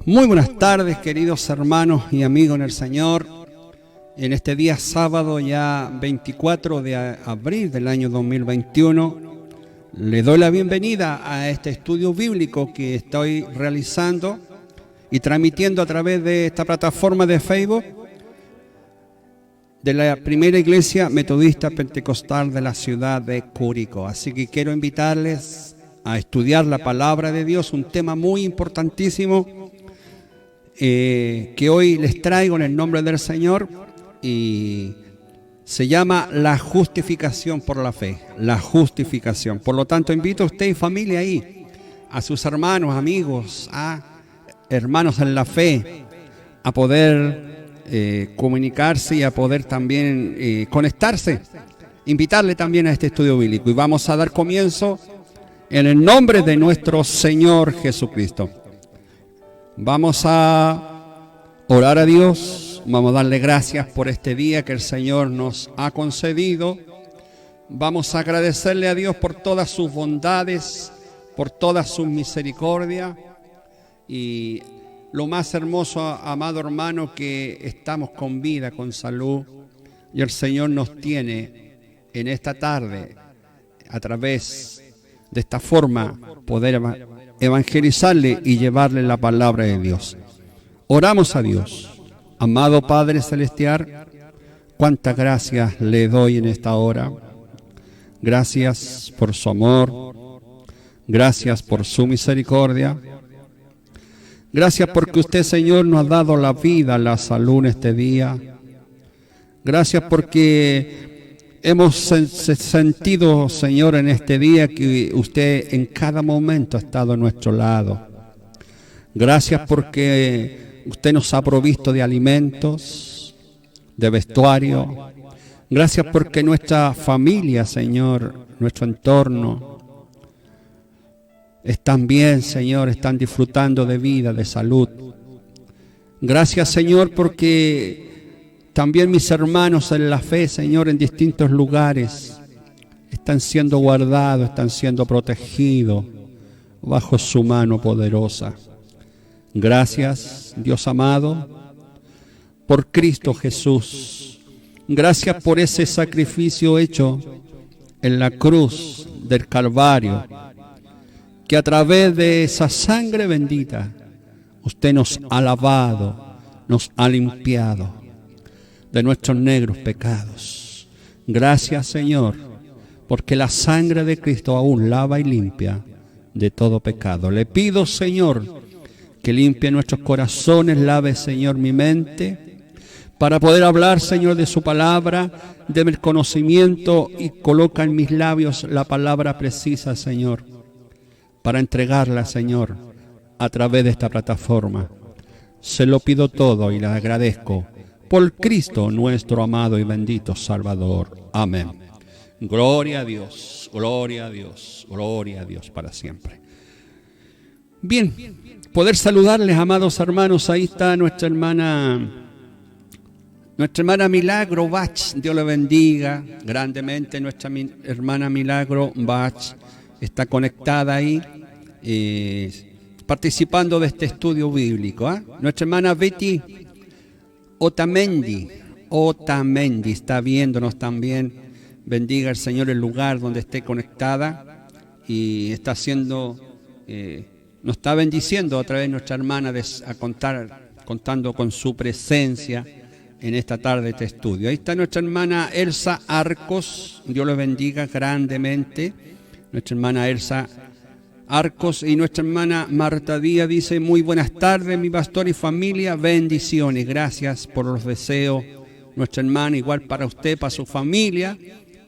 Muy buenas tardes, queridos hermanos y amigos en el Señor. En este día sábado, ya 24 de abril del año 2021, le doy la bienvenida a este estudio bíblico que estoy realizando y transmitiendo a través de esta plataforma de Facebook de la primera iglesia metodista pentecostal de la ciudad de Curicó. Así que quiero invitarles a estudiar la palabra de Dios, un tema muy importantísimo que hoy les traigo en el nombre del Señor, y se llama la justificación por la fe, la justificación. Por lo tanto, invito a usted y familia ahí, a sus hermanos, amigos, a hermanos en la fe, a poder comunicarse y a poder también conectarse, invitarle también a este estudio bíblico. Y vamos a dar comienzo en el nombre de nuestro Señor Jesucristo. Vamos a orar a Dios, vamos a darle gracias por este día que el Señor nos ha concedido. Vamos a agradecerle a Dios por todas sus bondades, por toda su misericordia. Y lo más hermoso, amado hermano, que estamos con vida, con salud, y el Señor nos tiene en esta tarde, a través de esta forma, poder evangelizarle y llevarle la palabra de Dios. Oramos a Dios. Amado Padre Celestial, cuántas gracias le doy en esta hora. Gracias por su amor, gracias por su misericordia. Gracias porque usted, Señor, nos ha dado la vida, la salud en este día. Gracias porque hemos sentido, Señor, en este día que usted en cada momento ha estado a nuestro lado. Gracias porque usted nos ha provisto de alimentos, de vestuario. Gracias porque nuestra familia, Señor, nuestro entorno, están bien, Señor, están disfrutando de vida, de salud. Gracias, Señor, porque también mis hermanos en la fe, Señor, en distintos lugares, están siendo guardados, están siendo protegidos bajo su mano poderosa. Gracias, Dios amado, por Cristo Jesús. Gracias por ese sacrificio hecho en la cruz del Calvario, que a través de esa sangre bendita usted nos ha lavado, nos ha limpiado de nuestros negros pecados. Gracias, Señor, porque la sangre de Cristo aún lava y limpia de todo pecado. Le pido, Señor, que limpie nuestros corazones, lave, Señor, mi mente, para poder hablar, Señor, de su palabra, deme el conocimiento y coloca en mis labios la palabra precisa, Señor, para entregarla, Señor, a través de esta plataforma. Se lo pido todo y le agradezco por Cristo nuestro amado y bendito Salvador. Amén. Gloria a Dios, gloria a Dios, gloria a Dios para siempre. Bien, poder saludarles, amados hermanos. Ahí está nuestra hermana Milagro Bach. Dios le bendiga grandemente. Nuestra hermana Milagro Bach está conectada ahí, participando de este estudio bíblico. Nuestra hermana Betty Otamendi está viéndonos también. Bendiga el Señor el lugar donde esté conectada y está haciendo, nos está bendiciendo a través de nuestra hermana contando con su presencia en esta tarde de este estudio. Ahí está nuestra hermana Elsa Arcos, Dios le bendiga grandemente. Nuestra hermana Elsa Arcos, y nuestra hermana Marta Díaz dice: muy buenas tardes, mi pastor y familia, bendiciones. Gracias por los deseos, nuestra hermana, igual para usted, para su familia,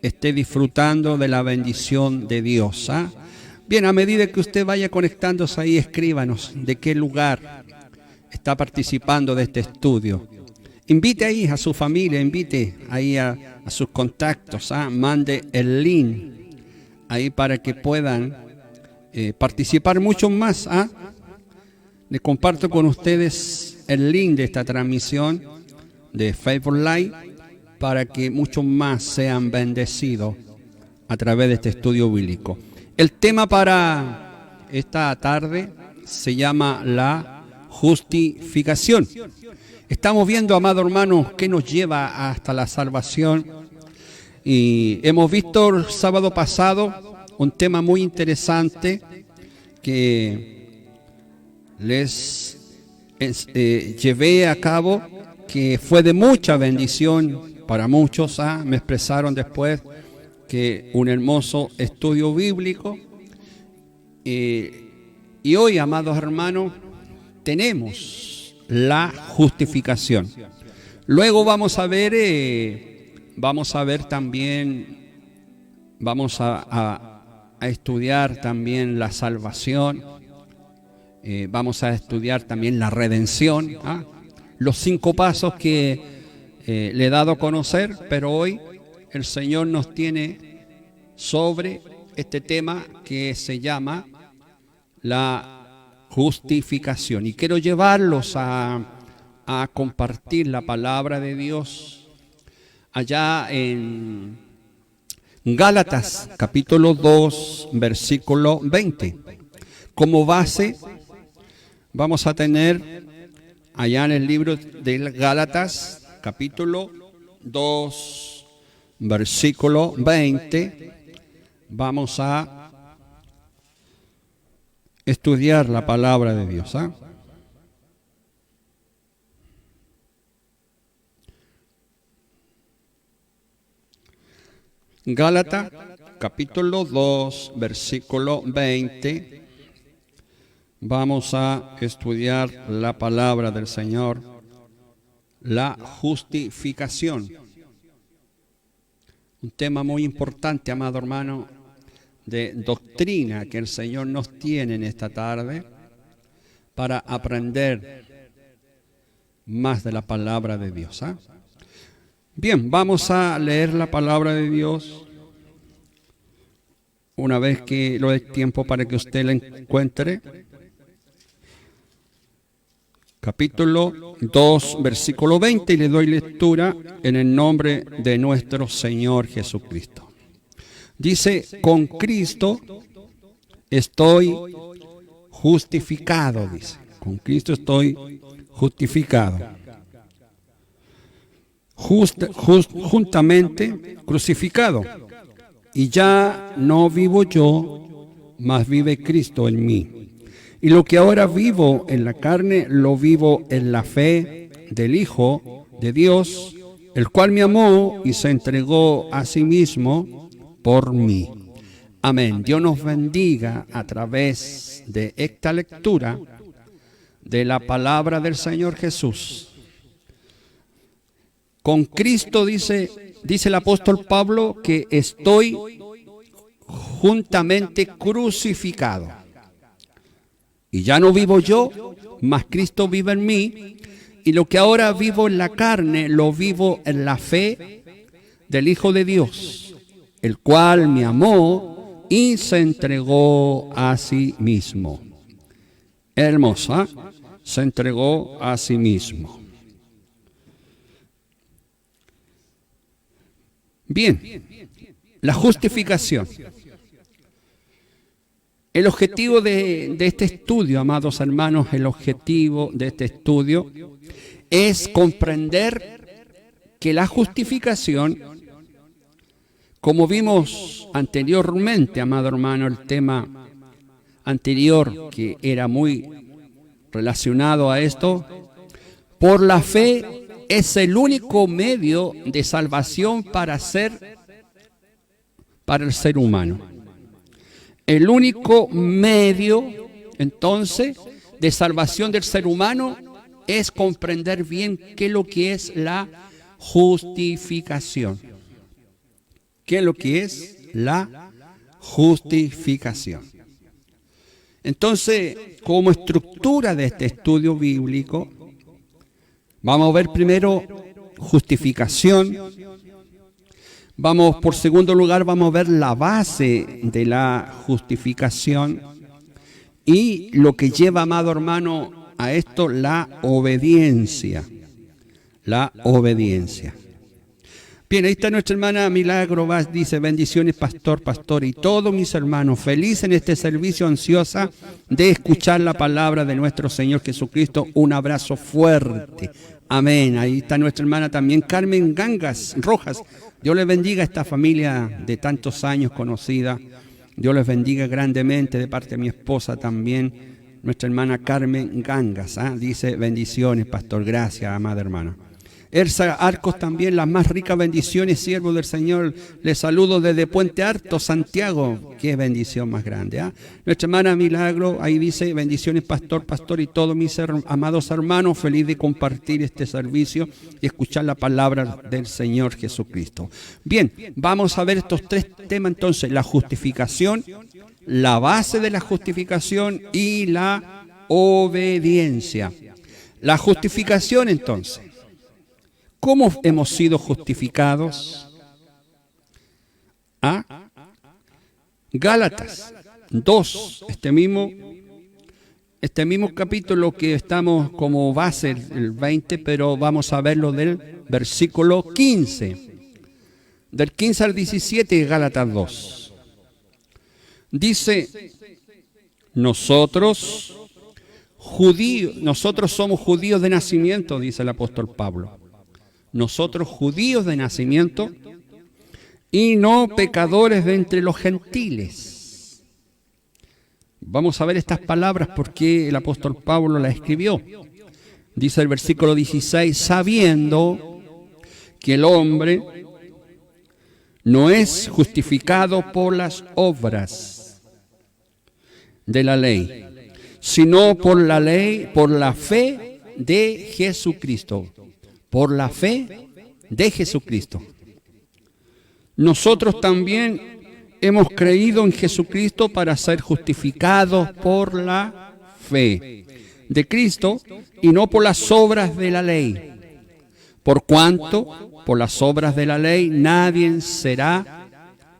esté disfrutando de la bendición de Dios. Bien, a medida que usted vaya conectándose ahí, escríbanos de qué lugar está participando de este estudio. Invite ahí a su familia, invite ahí a sus contactos, mande el link ahí para que puedan participar mucho más. Les comparto con ustedes el link de esta transmisión de Facebook Live para que muchos más sean bendecidos a través de este estudio bíblico. El tema para esta tarde se llama la justificación. Estamos viendo, amado hermano, qué nos lleva hasta la salvación. Y hemos visto el sábado pasado un tema muy interesante que les llevé a cabo, que fue de mucha bendición para muchos. Me expresaron después que un hermoso estudio bíblico. Y hoy, amados hermanos, tenemos la justificación. Luego vamos a ver también, vamos a estudiar también la salvación, vamos a estudiar también la redención, los 5 pasos que le he dado a conocer, pero hoy el Señor nos tiene sobre este tema que se llama la justificación. Y quiero llevarlos a compartir la palabra de Dios allá en Gálatas, capítulo 2, versículo 20. Como base vamos a tener allá en el libro de Gálatas, capítulo 2, versículo 20, vamos a estudiar la palabra de Dios. Gálatas, capítulo 2, versículo 20, vamos a estudiar la palabra del Señor, la justificación. Un tema muy importante, amado hermano, de doctrina que el Señor nos tiene en esta tarde para aprender más de la palabra de Dios. Bien, vamos a leer la palabra de Dios una vez que lo dé tiempo para que usted la encuentre. Capítulo 2, versículo 20, y le doy lectura en el nombre de nuestro Señor Jesucristo. Dice: con Cristo estoy justificado, dice. Con Cristo estoy justificado. Juntamente crucificado. Y ya no vivo yo, mas vive Cristo en mí. Y lo que ahora vivo en la carne, lo vivo en la fe del Hijo de Dios, el cual me amó y se entregó a sí mismo por mí. Amén. Dios nos bendiga a través de esta lectura de la palabra del Señor Jesús. Con Cristo dice el apóstol Pablo que estoy juntamente crucificado. Y ya no vivo yo, mas Cristo vive en mí. Y lo que ahora vivo en la carne, lo vivo en la fe del Hijo de Dios, el cual me amó y se entregó a sí mismo. Hermosa, se entregó a sí mismo. Bien, la justificación. El objetivo de este estudio, amados hermanos, el objetivo de este estudio es comprender que la justificación, como vimos anteriormente, amado hermano, el tema anterior que era muy relacionado a esto, por la fe es el único medio de salvación para el ser humano. El único medio, entonces, de salvación del ser humano es comprender bien qué es lo que es la justificación. ¿Qué es lo que es la justificación? Entonces, como estructura de este estudio bíblico, vamos a ver primero justificación. Por segundo lugar, vamos a ver la base de la justificación y lo que lleva, amado hermano, a esto, la obediencia. La obediencia. Bien, ahí está nuestra hermana Milagro Vaz, dice: bendiciones pastor, pastor y todos mis hermanos, feliz en este servicio, ansiosa de escuchar la palabra de nuestro Señor Jesucristo. Un abrazo fuerte. Amén. Ahí está nuestra hermana también Carmen Gangas Rojas. Dios les bendiga a esta familia de tantos años conocida. Dios les bendiga grandemente de parte de mi esposa también, nuestra hermana Carmen Gangas. Dice: bendiciones pastor, gracias amada hermana. Erza Arcos también, las más ricas bendiciones, siervo del Señor. Les saludo desde Puente Alto, Santiago. Qué bendición más grande. Nuestra hermana Milagro, ahí dice: bendiciones pastor, pastor y todos mis amados hermanos. Feliz de compartir este servicio y escuchar la palabra del Señor Jesucristo. Bien, vamos a ver estos tres temas entonces: la justificación, la base de la justificación y la obediencia. La justificación entonces. ¿Cómo hemos sido justificados? Gálatas 2, este mismo capítulo que estamos como base, el 20, pero vamos a verlo del versículo 15. Del 15 al 17, Gálatas 2. Dice: nosotros somos judíos de nacimiento, dice el apóstol Pablo. Nosotros judíos de nacimiento y no pecadores de entre los gentiles. Vamos a ver estas palabras porque el apóstol Pablo las escribió. Dice el versículo 16: sabiendo que el hombre no es justificado por las obras de la ley, sino por la ley, por la fe de Jesucristo. Por la fe de Jesucristo. Nosotros también hemos creído en Jesucristo para ser justificados por la fe de Cristo y no por las obras de la ley. Por cuanto por las obras de la ley nadie será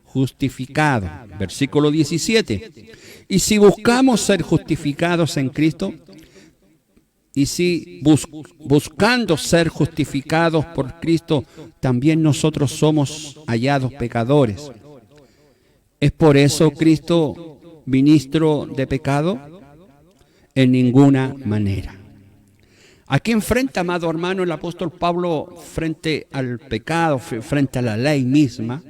justificado. Versículo 17. Y si buscamos ser justificados en Cristo, y si buscando ser justificados por Cristo, también nosotros somos hallados pecadores. ¿Es por eso Cristo ministro de pecado? En ninguna manera. Aquí enfrenta, amado hermano, el apóstol Pablo frente al pecado, frente a la ley misma.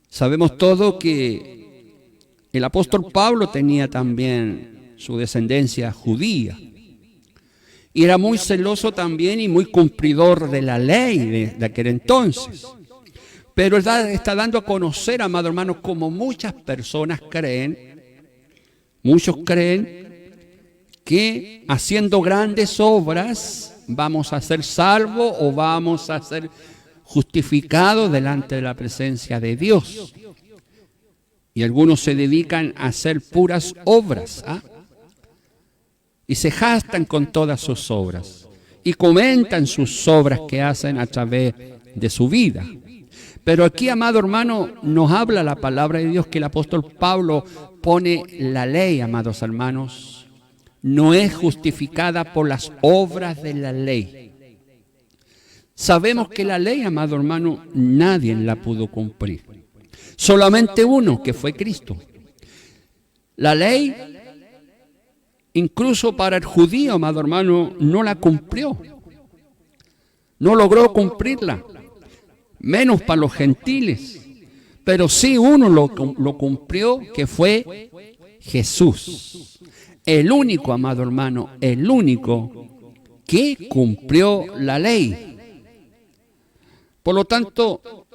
Sabemos todo que el apóstol Pablo tenía también su descendencia judía. Y era muy celoso también y muy cumplidor de la ley de aquel entonces. Pero está dando a conocer, amado hermano, como muchas personas creen, muchos creen que haciendo grandes obras vamos a ser salvos o vamos a ser justificados delante de la presencia de Dios. Y algunos se dedican a hacer puras obras, y se jactan con todas sus obras y comentan sus obras que hacen a través de su vida. Pero aquí, amado hermano, nos habla la palabra de Dios que el apóstol Pablo pone la ley, amados hermanos, no es justificada por las obras de la ley. Sabemos que la ley, amado hermano, nadie la pudo cumplir. Solamente uno, que fue Cristo. La ley, incluso para el judío, amado hermano, no la cumplió. No logró cumplirla. Menos para los gentiles. Pero sí uno lo cumplió, que fue Jesús. El único, amado hermano, el único que cumplió la ley. Por lo tanto,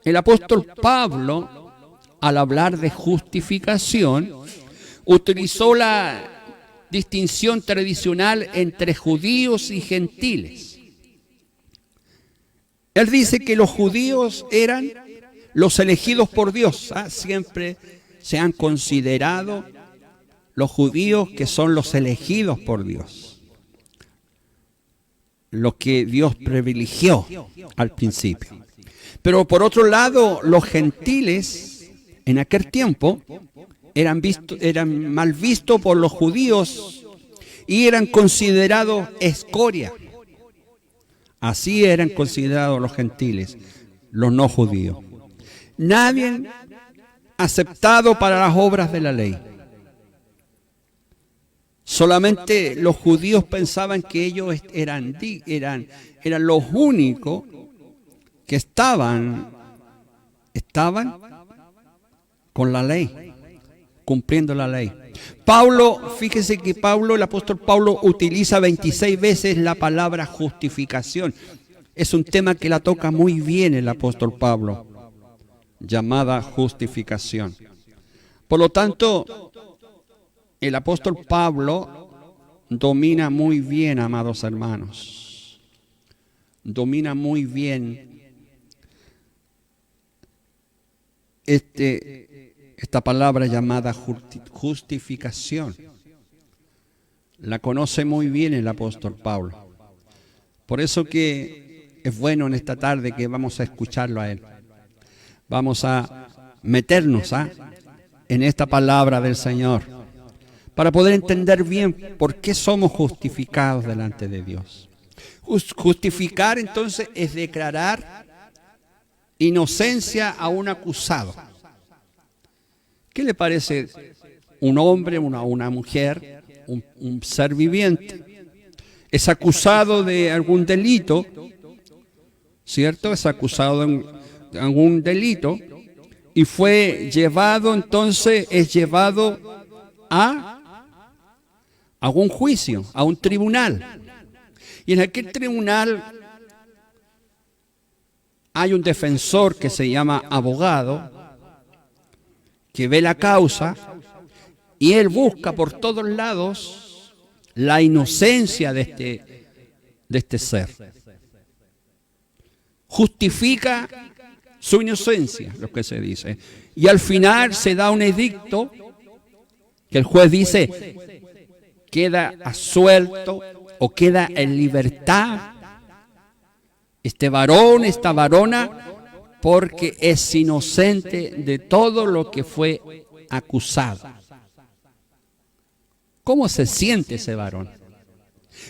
el apóstol Pablo, al hablar de justificación, utilizó la distinción tradicional entre judíos y gentiles. Él dice que los judíos eran los elegidos por Dios. Siempre se han considerado los judíos que son los elegidos por Dios, los que Dios privilegió al principio. Pero por otro lado, los gentiles en aquel tiempo eran mal vistos por los judíos y eran considerados escoria. Así eran considerados los gentiles. los no judíos. Nadie aceptado para las obras de la ley. Solamente los judíos pensaban que ellos eran los únicos que estaban con la ley, cumpliendo la ley. Pablo, fíjese que el apóstol Pablo utiliza 26 veces la palabra justificación. Es un tema que la toca muy bien el apóstol Pablo, llamada justificación. Por lo tanto, el apóstol Pablo domina muy bien, amados hermanos, domina muy bien esta palabra llamada justificación. La conoce muy bien el apóstol Pablo. Por eso que es bueno en esta tarde que vamos a escucharlo a él. Vamos a meternos en esta palabra del Señor para poder entender bien por qué somos justificados delante de Dios. Justificar entonces es declarar inocencia a un acusado. ¿Qué le parece un hombre, una mujer, un ser viviente? Es acusado de algún delito, ¿cierto? Es acusado de algún delito y fue llevado, entonces es llevado a un juicio, a un tribunal. Y en aquel tribunal hay un defensor que se llama abogado, que ve la causa y él busca por todos lados la inocencia de este ser. Justifica su inocencia, lo que se dice. Y al final se da un edicto que el juez dice queda absuelto o queda en libertad este varón, esta varona, porque es inocente de todo lo que fue acusado. ¿Cómo se siente ese varón?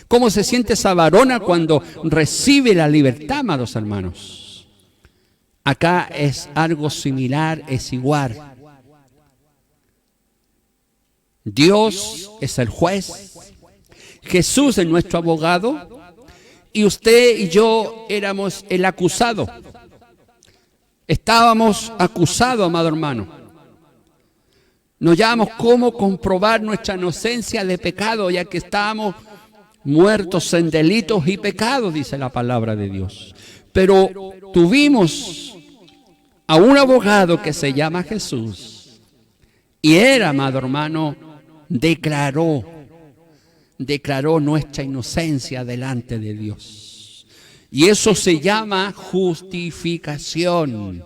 ¿Cómo se siente esa varona cuando recibe la libertad, amados hermanos? Acá es algo similar, es igual. Dios es el juez, Jesús es nuestro abogado y usted y yo éramos el acusado. Estábamos acusados, amado hermano. No hallábamos cómo comprobar nuestra inocencia de pecado, ya que estábamos muertos en delitos y pecados, dice la palabra de Dios. Pero tuvimos a un abogado que se llama Jesús. Y él, amado hermano, declaró nuestra inocencia delante de Dios. Y eso se llama justificación.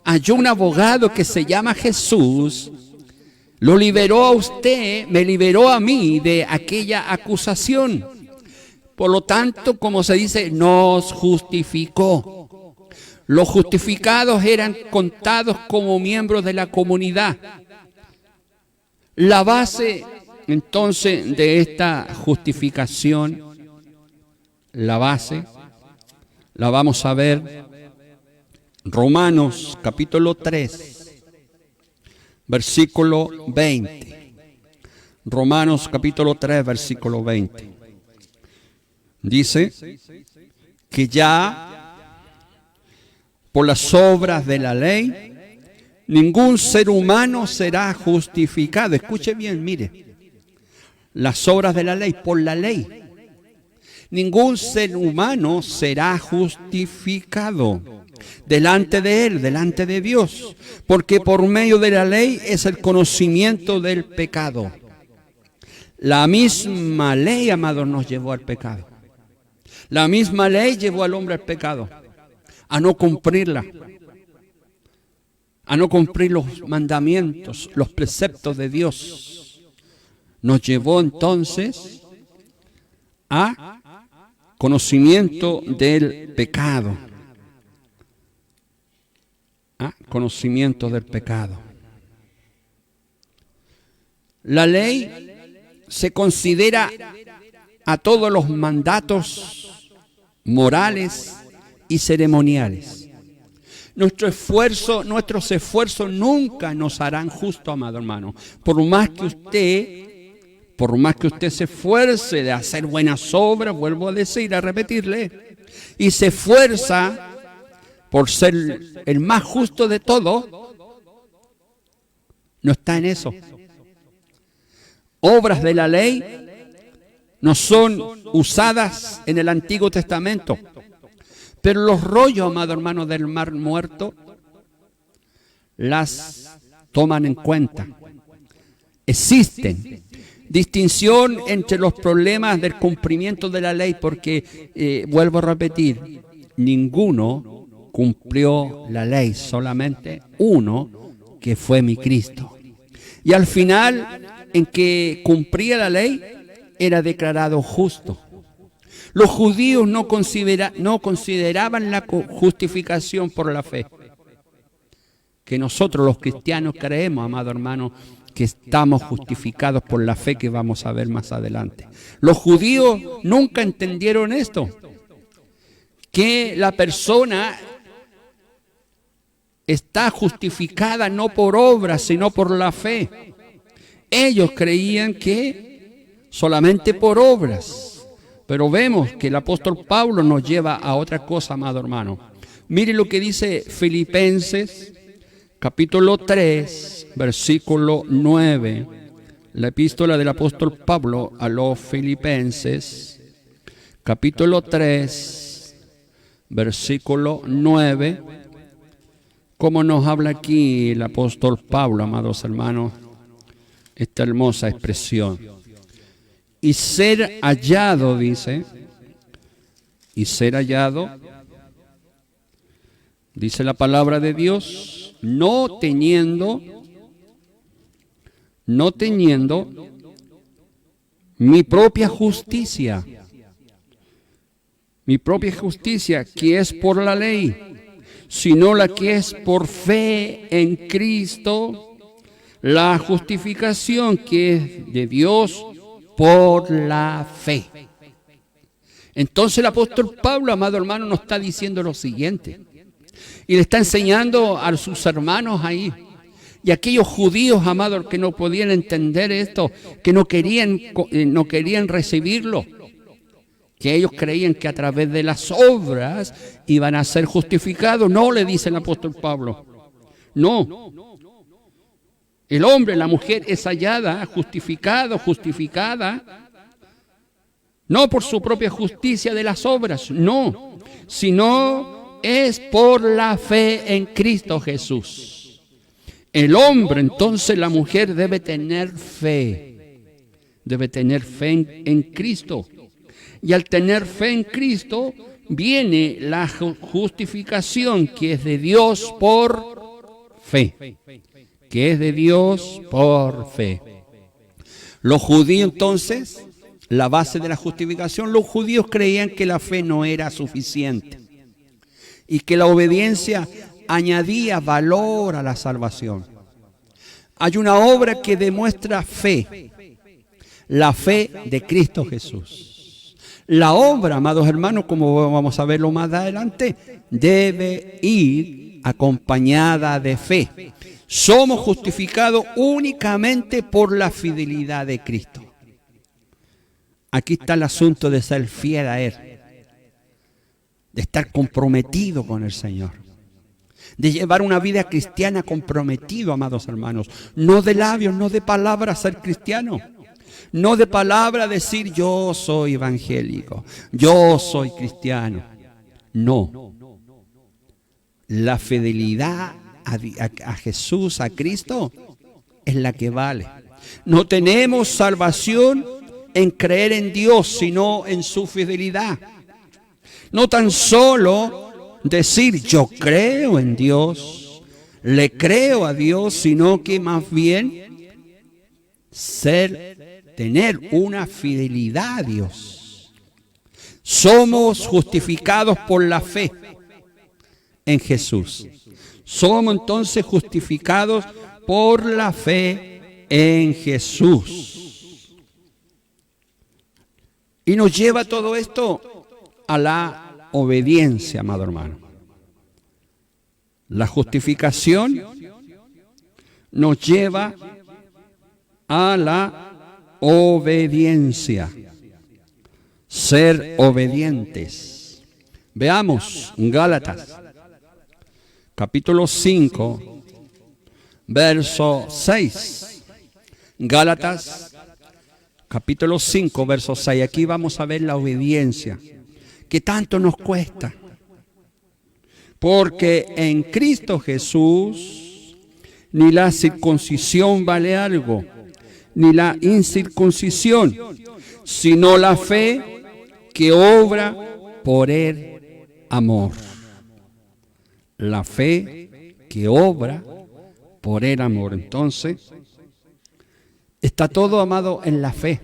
Hay un abogado que se llama Jesús, lo liberó a usted, me liberó a mí de aquella acusación. Por lo tanto, como se dice, nos justificó. Los justificados eran contados como miembros de la comunidad. La base, entonces, de esta justificación, la base, la vamos a ver Romanos capítulo 3, versículo 20. Romanos capítulo 3, versículo 20. Dice que ya por las obras de la ley ningún ser humano será justificado. Escuche bien, mire. Las obras de la ley, por la ley. Ningún ser humano será justificado delante de Él, delante de Dios, porque por medio de la ley es el conocimiento del pecado. La misma ley, amados, nos llevó al pecado. La misma ley llevó al hombre al pecado, a no cumplirla, a no cumplir los mandamientos, los preceptos de Dios. Nos llevó entonces a conocimiento del pecado. Conocimiento del pecado. La ley se considera a todos los mandatos morales y ceremoniales. Nuestros esfuerzos nunca nos harán justo, amado hermano. Por más que usted se esfuerce de hacer buenas obras, vuelvo a decir, a repetirle, y se esfuerza por ser el más justo de todos, no está en eso. Obras de la ley no son usadas en el Antiguo Testamento. Pero los rollos, amado hermano, del Mar Muerto las toman en cuenta. Existen distinción entre los problemas del cumplimiento de la ley, porque, vuelvo a repetir, ninguno cumplió la ley, solamente uno, que fue mi Cristo. Y al final, en que cumplía la ley, era declarado justo. Los judíos no consideraban la justificación por la fe. Que nosotros los cristianos creemos, amado hermano, que estamos justificados por la fe, que vamos a ver más adelante. Los judíos nunca entendieron esto, que la persona está justificada no por obras, sino por la fe. Ellos creían que solamente por obras. Pero vemos que el apóstol Pablo nos lleva a otra cosa, amado hermano. Mire lo que dice Filipenses, capítulo 3, versículo 9. La epístola del apóstol Pablo a los Filipenses, capítulo 3, versículo 9. ¿Cómo nos habla aquí el apóstol Pablo, amados hermanos? Esta hermosa expresión. Y ser hallado, dice, y ser hallado, dice la palabra de Dios, no teniendo mi propia justicia, que es por la ley, sino la que es por fe en Cristo, la justificación que es de Dios por la fe. Entonces el apóstol Pablo, amado hermano, nos está diciendo lo siguiente, y le está enseñando a sus hermanos ahí, y aquellos judíos, amados, que no podían entender esto, que no querían recibirlo, que ellos creían que a través de las obras iban a ser justificados. No, le dice el apóstol Pablo, no. El hombre, la mujer es hallada, justificada, no por su propia justicia de las obras, no, sino es por la fe en Cristo Jesús. El hombre, entonces la mujer debe tener fe en Cristo. Y al tener fe en Cristo, viene la justificación que es de Dios por fe. Que es de Dios por fe. Los judíos entonces, la base de la justificación, los judíos creían que la fe no era suficiente y que la obediencia añadía valor a la salvación. Hay una obra que demuestra fe, la fe de Cristo Jesús. La obra, amados hermanos, como vamos a verlo más adelante, debe ir acompañada de fe. Somos justificados únicamente por la fidelidad de Cristo. Aquí está el asunto de ser fiel a Él, de estar comprometido con el Señor, de llevar una vida cristiana comprometido, amados hermanos. No de labios, no de palabras ser cristiano, no de palabra decir yo soy evangélico, yo soy cristiano. No, la fidelidad a Jesús, a Cristo, es la que vale. No tenemos salvación en creer en Dios, sino en su fidelidad. No tan solo decir yo creo en Dios, le creo a Dios, sino que más bien tener una fidelidad a Dios. Somos justificados por la fe en Jesús. Somos entonces justificados por la fe en Jesús. Y nos lleva todo esto a la obediencia, amado hermano. La justificación nos lleva a la obediencia. Ser obedientes. Veamos Gálatas, capítulo 5, verso 6. Gálatas, capítulo 5, verso 6. Aquí vamos a ver la obediencia, que tanto nos cuesta. Porque en Cristo Jesús ni la circuncisión vale algo, ni la incircuncisión, sino la fe que obra por el amor. La fe que obra por el amor. Entonces, está todo, amado, en la fe.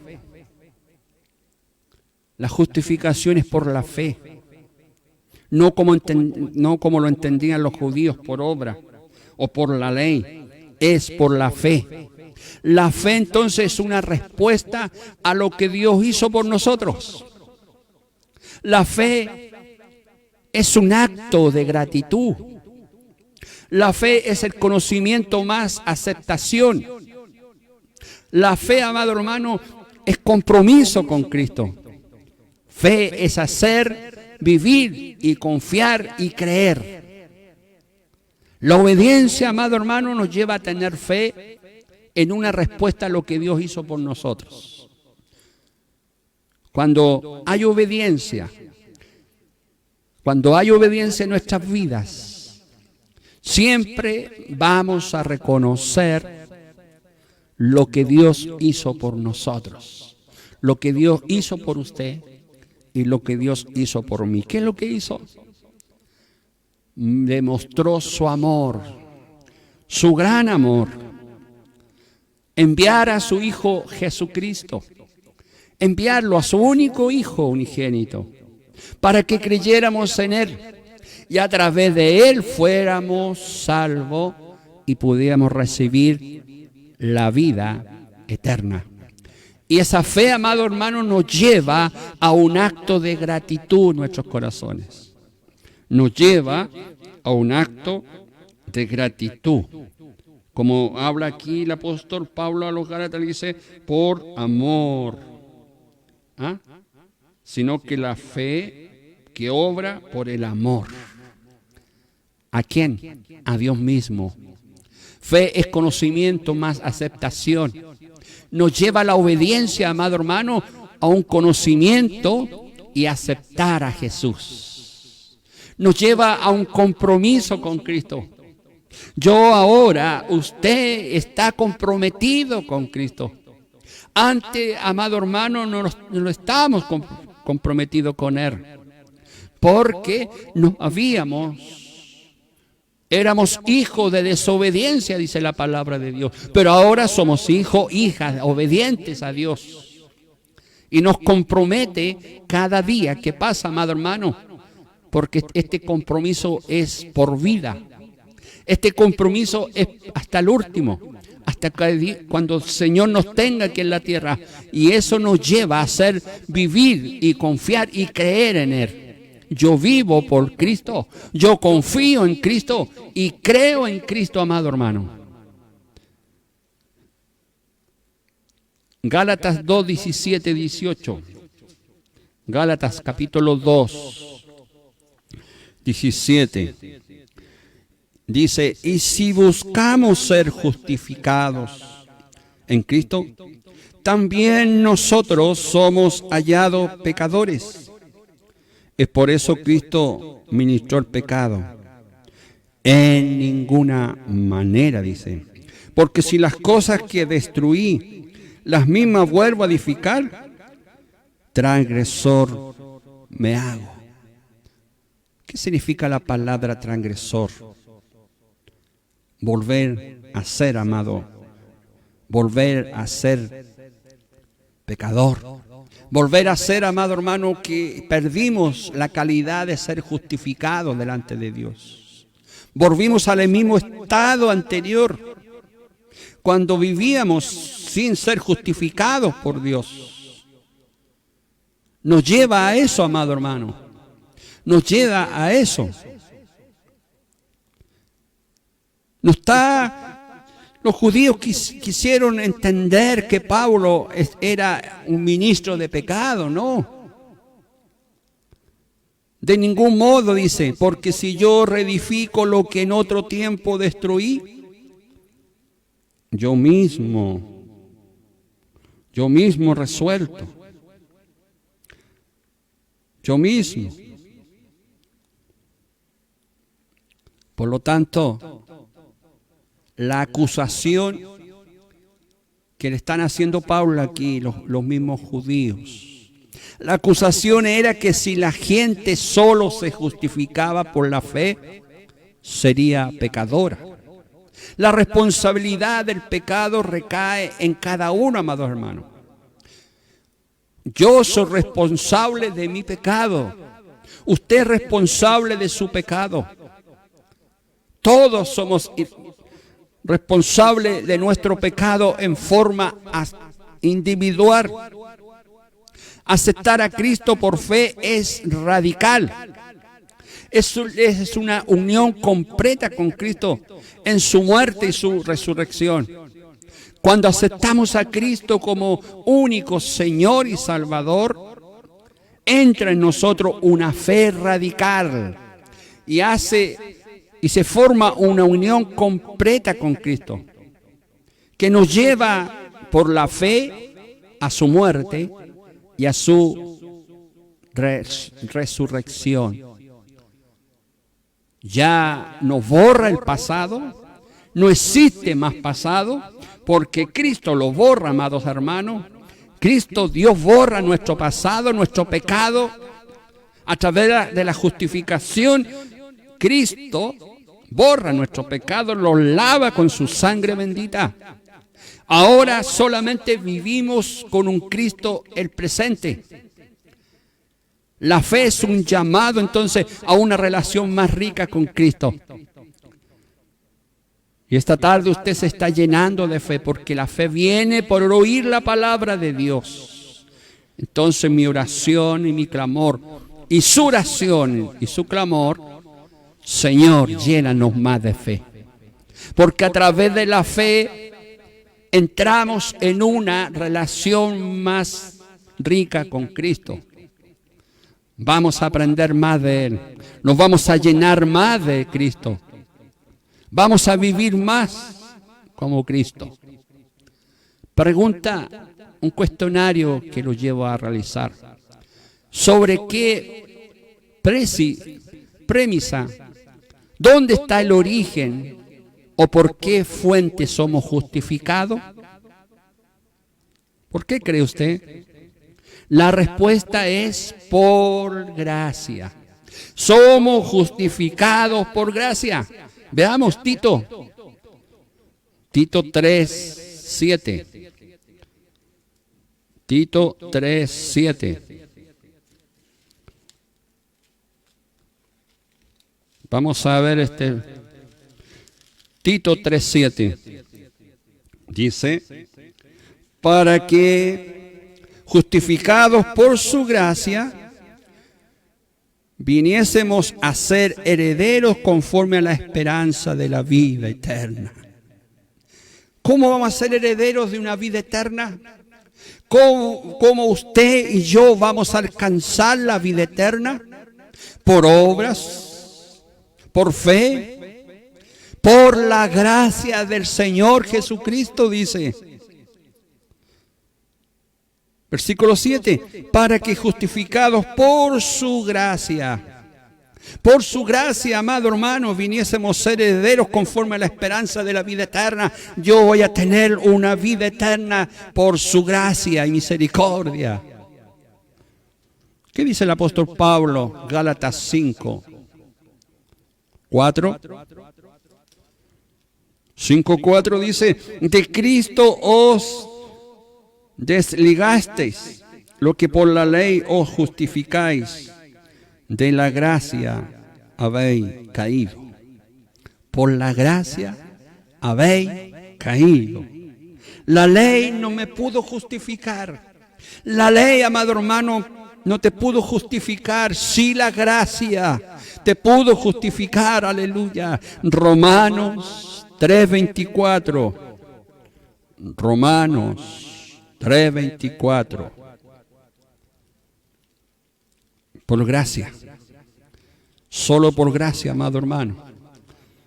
La justificación es por la fe. No como lo entendían los judíos, por obra o por la ley. Es por la fe. La fe entonces es una respuesta a lo que Dios hizo por nosotros. La fe es un acto de gratitud. La fe es el conocimiento más aceptación. La fe, amado hermano, es compromiso con Cristo. Fe es hacer, vivir y confiar y creer. La obediencia, amado hermano, nos lleva a tener fe en una respuesta a lo que Dios hizo por nosotros. Cuando hay obediencia en nuestras vidas, siempre vamos a reconocer lo que Dios hizo por nosotros, lo que Dios hizo por usted y lo que Dios hizo por mí. ¿Qué es lo que hizo? Demostró su amor, su gran amor. Enviar a su Hijo Jesucristo, enviarlo a su único Hijo unigénito, para que creyéramos en Él y a través de Él fuéramos salvos y pudiéramos recibir la vida eterna. Y esa fe, amado hermano, nos lleva a un acto de gratitud en nuestros corazones. Nos lleva a un acto de gratitud. Como habla aquí el apóstol Pablo a los Gálatas, le dice, por amor. ¿Ah? Sino que la fe que obra por el amor. ¿A quién? A Dios mismo. Fe es conocimiento más aceptación. Nos lleva a la obediencia, amado hermano, a un conocimiento y aceptar a Jesús. Nos lleva a un compromiso con Cristo. Yo ahora, usted está comprometido con Cristo. Antes, amado hermano, no estábamos comprometidos con Él. Porque éramos hijos de desobediencia, dice la palabra de Dios. Pero ahora somos hijos, hijas, obedientes a Dios. Y nos compromete cada día que pasa, amado hermano. Porque este compromiso es por vida. Este compromiso es hasta el último, hasta cuando el Señor nos tenga aquí en la tierra. Y eso nos lleva a hacer vivir y confiar y creer en Él. Yo vivo por Cristo, yo confío en Cristo y creo en Cristo, amado hermano. Gálatas 2, 17, 18. Gálatas capítulo 2, 17. Dice, y si buscamos ser justificados en Cristo, también nosotros somos hallados pecadores. Es por eso Cristo ministró el pecado. En ninguna manera, dice. Porque si las cosas que destruí, las mismas vuelvo a edificar, transgresor me hago. ¿Qué significa la palabra transgresor? Volver a ser, amado, volver a ser pecador, volver a ser, amado hermano, que perdimos la calidad de ser justificados delante de Dios. Volvimos al mismo estado anterior, cuando vivíamos sin ser justificados por Dios. Nos lleva a eso, amado hermano, nos lleva a eso. No está, los judíos quisieron entender que Pablo era un ministro de pecado, no. De ningún modo, dice, porque si yo reedifico lo que en otro tiempo destruí, yo mismo resuelto, yo mismo. Por lo tanto, la acusación que le están haciendo Pablo aquí, los mismos judíos, la acusación era que si la gente solo se justificaba por la fe, sería pecadora. La responsabilidad del pecado recae en cada uno, amados hermanos. Yo soy responsable de mi pecado. Usted es responsable de su pecado. Todos somos responsables de nuestro pecado en forma individual. Aceptar a Cristo por fe es radical. Es una unión completa con Cristo en su muerte y su resurrección. Cuando aceptamos a Cristo como único Señor y Salvador, entra en nosotros una fe radical y se forma una unión completa con Cristo, que nos lleva por la fe a su muerte y a su resurrección. Ya nos borra el pasado, no existe más pasado, porque Cristo lo borra, amados hermanos. Cristo, Dios borra nuestro pasado, nuestro pecado, a través de la justificación. Cristo borra nuestro pecado, lo lava con su sangre bendita. Ahora solamente vivimos con un Cristo el presente. La fe es un llamado entonces a una relación más rica con Cristo. Y esta tarde usted se está llenando de fe, porque la fe viene por oír la palabra de Dios. Entonces mi oración y mi clamor, y su oración y su clamor, Señor, llénanos más de fe. Porque a través de la fe entramos en una relación más rica con Cristo. Vamos a aprender más de Él. Nos vamos a llenar más de Cristo. Vamos a vivir más como Cristo. Pregunta, un cuestionario que lo llevo a realizar. ¿Sobre qué premisa? ¿Dónde está el origen o por qué fuente somos justificados? ¿Por qué cree usted? La respuesta es por gracia. Somos justificados por gracia. Veamos Tito 3:7. Tito 3:7. Vamos a ver Tito 3:7. Dice, para que justificados por su gracia, viniésemos a ser herederos conforme a la esperanza de la vida eterna. ¿Cómo vamos a ser herederos de una vida eterna? ¿Cómo usted y yo vamos a alcanzar la vida eterna? ¿Por obras? ¿Por fe? Por la gracia del Señor Jesucristo, dice. Versículo 7, para que justificados por su gracia, amado hermano, viniésemos a ser herederos conforme a la esperanza de la vida eterna. Yo voy a tener una vida eterna por su gracia y misericordia. ¿Qué dice el apóstol Pablo? Gálatas 5:4. 5:4 dice, de Cristo os desligasteis, lo que por la ley os justificáis, de la gracia habéis caído. Por la gracia habéis caído. La ley no me pudo justificar. La ley, amado hermano, no te pudo justificar. Sí, la gracia te pudo justificar. Aleluya. Romanos 3:24. Romanos 3:24. Por gracia. Solo por gracia, amado hermano.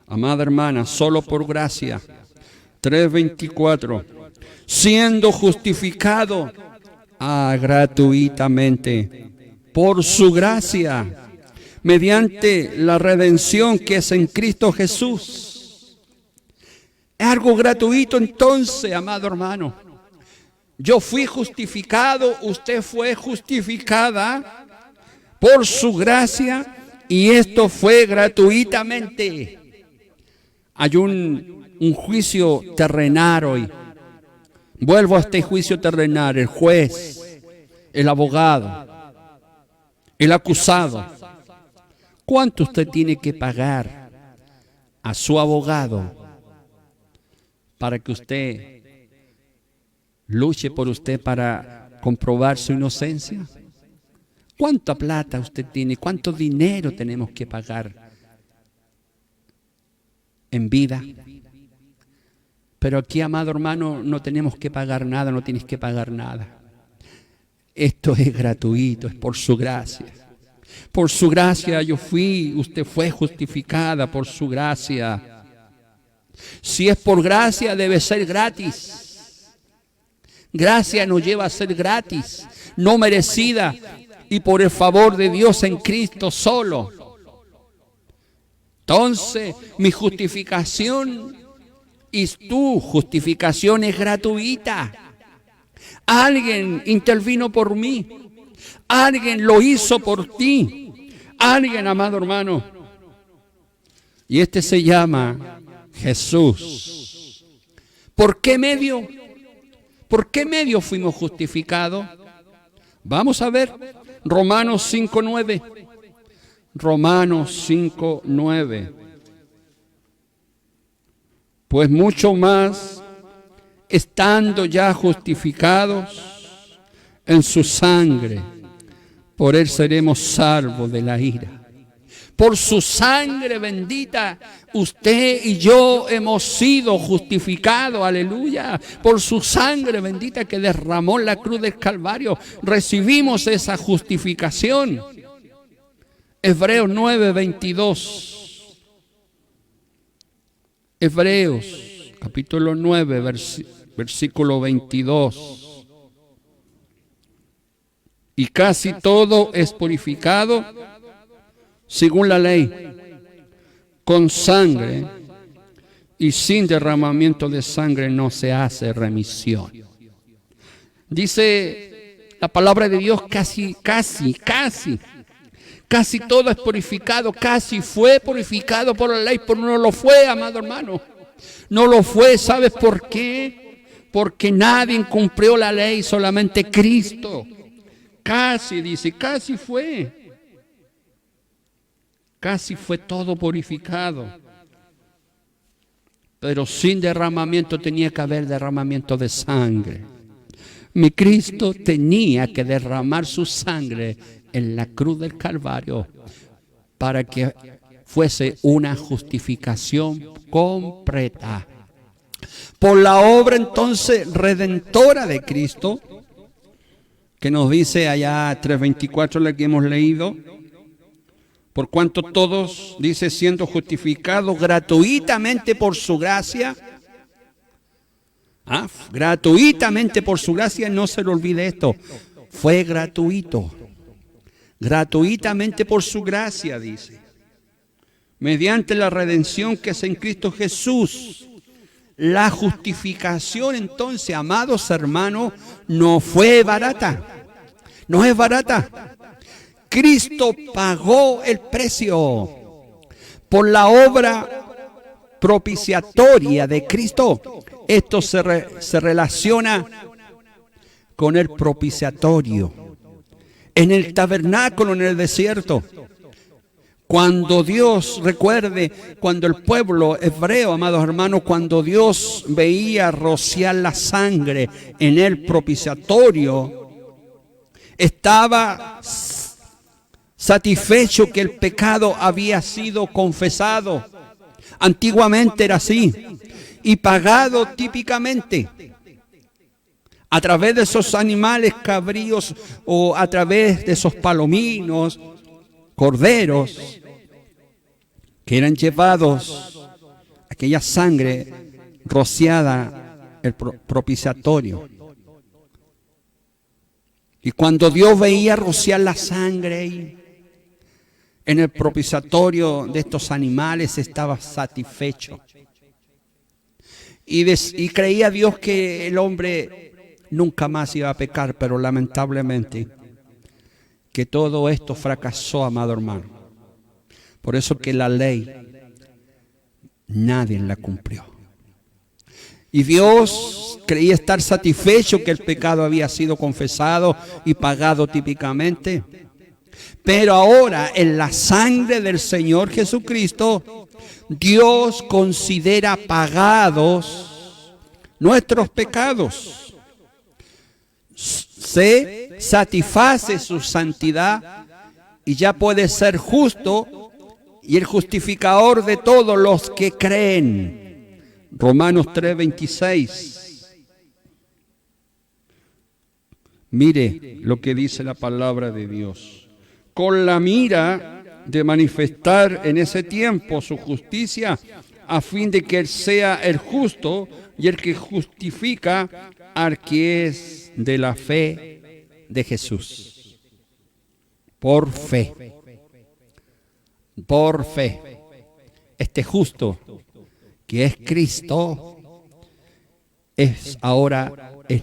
Amada hermana, solo por gracia. 3:24. Siendo justificado gratuitamente por su gracia, mediante la redención que es en Cristo Jesús. Es algo gratuito entonces, amado hermano. Yo fui justificado, usted fue justificada por su gracia y esto fue gratuitamente. Hay un juicio terrenal hoy. Vuelvo a este juicio terrenal, el juez, el abogado, el acusado. ¿Cuánto usted tiene que pagar a su abogado para que usted luche por usted para comprobar su inocencia? ¿Cuánta plata usted tiene? ¿Cuánto dinero tenemos que pagar en vida? Pero aquí, amado hermano, no tenemos que pagar nada, no tienes que pagar nada. Esto es gratuito, es por su gracia. Por su gracia yo fui, usted fue justificada por su gracia. Si es por gracia, debe ser gratis. Gracia nos lleva a ser gratis, no merecida, y por el favor de Dios en Cristo solo. Entonces, mi justificación y tu justificación es gratuita. Alguien intervino por mí. Alguien lo hizo por ti. Alguien, amado hermano. Y este se llama Jesús. ¿Por qué medio? ¿Por qué medio fuimos justificados? Vamos a ver Romanos 5:9. Romanos 5:9. Pues mucho más, estando ya justificados en su sangre, por él seremos salvos de la ira. Por su sangre bendita, usted y yo hemos sido justificados, aleluya. Por su sangre bendita que derramó en la cruz del Calvario, recibimos esa justificación. Hebreos 9:22. Hebreos, capítulo 9, versículo 22. Y casi todo es purificado según la ley, con sangre, y sin derramamiento de sangre no se hace remisión. Dice la palabra de Dios, casi todo es purificado, casi fue purificado por la ley, pero no lo fue, amado hermano. No lo fue, ¿sabes por qué? Porque nadie cumplió la ley, solamente Cristo. Casi, dice, casi fue todo purificado. Pero sin derramamiento tenía que haber derramamiento de sangre. Mi Cristo tenía que derramar su sangre en la cruz del Calvario para que fuese una justificación completa. Por la obra entonces redentora de Cristo, que nos dice allá 3:24, la que hemos leído, por cuanto todos, dice, siendo justificados gratuitamente por su gracia, gratuitamente por su gracia, no se le olvide esto, fue gratuito. Gratuitamente por su gracia, dice, mediante la redención que es en Cristo Jesús. La justificación entonces, amados hermanos, no fue barata, no es barata. Cristo pagó el precio por la obra propiciatoria de Cristo. Esto se relaciona con el propiciatorio. En el tabernáculo, en el desierto, cuando Dios, recuerde, cuando el pueblo hebreo, amados hermanos, cuando Dios veía rociar la sangre en el propiciatorio, estaba satisfecho que el pecado había sido confesado. Antiguamente era así. y pagado típicamente a través de esos animales cabríos o a través de esos palominos, corderos, que eran llevados, aquella sangre rociada, el propiciatorio. Y cuando Dios veía rociar la sangre ahí, en el propiciatorio de estos animales, estaba satisfecho. Y creía Dios que el hombre nunca más iba a pecar, pero lamentablemente que todo esto fracasó, amado hermano. Por eso que la ley nadie la cumplió. Y Dios creía estar satisfecho que el pecado había sido confesado y pagado típicamente. Pero ahora, en la sangre del Señor Jesucristo, Dios considera pagados nuestros pecados. Se satisface su santidad y ya puede ser justo y el justificador de todos los que creen. Romanos 3:26. Mire lo que dice la palabra de Dios. Con la mira de manifestar en ese tiempo su justicia, a fin de que Él sea el justo y el que justifica al que es de la fe de Jesús. Por fe. Por fe. Este justo, que es Cristo, es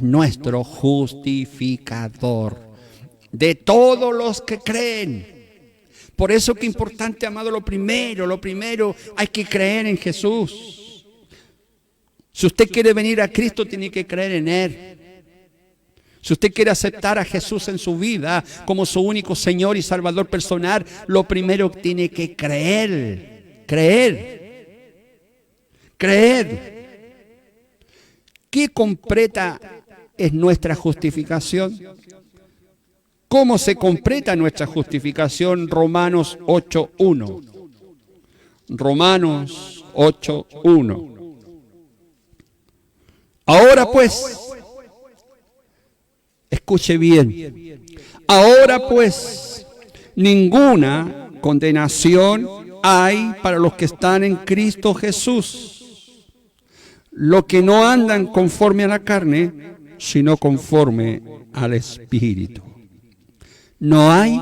nuestro justificador de todos los que creen. Por eso que es importante, amado, lo primero, hay que creer en Jesús. Si usted quiere venir a Cristo, tiene que creer en Él. Si usted quiere aceptar a Jesús en su vida como su único Señor y Salvador personal, lo primero que tiene que creer. ¿Qué completa es nuestra justificación? ¿Cómo se completa nuestra justificación? Romanos 8:1. Romanos 8:1. Ahora pues, escuche bien. Ahora pues, ninguna condenación hay para los que están en Cristo Jesús, los que no andan conforme a la carne, sino conforme al Espíritu. No hay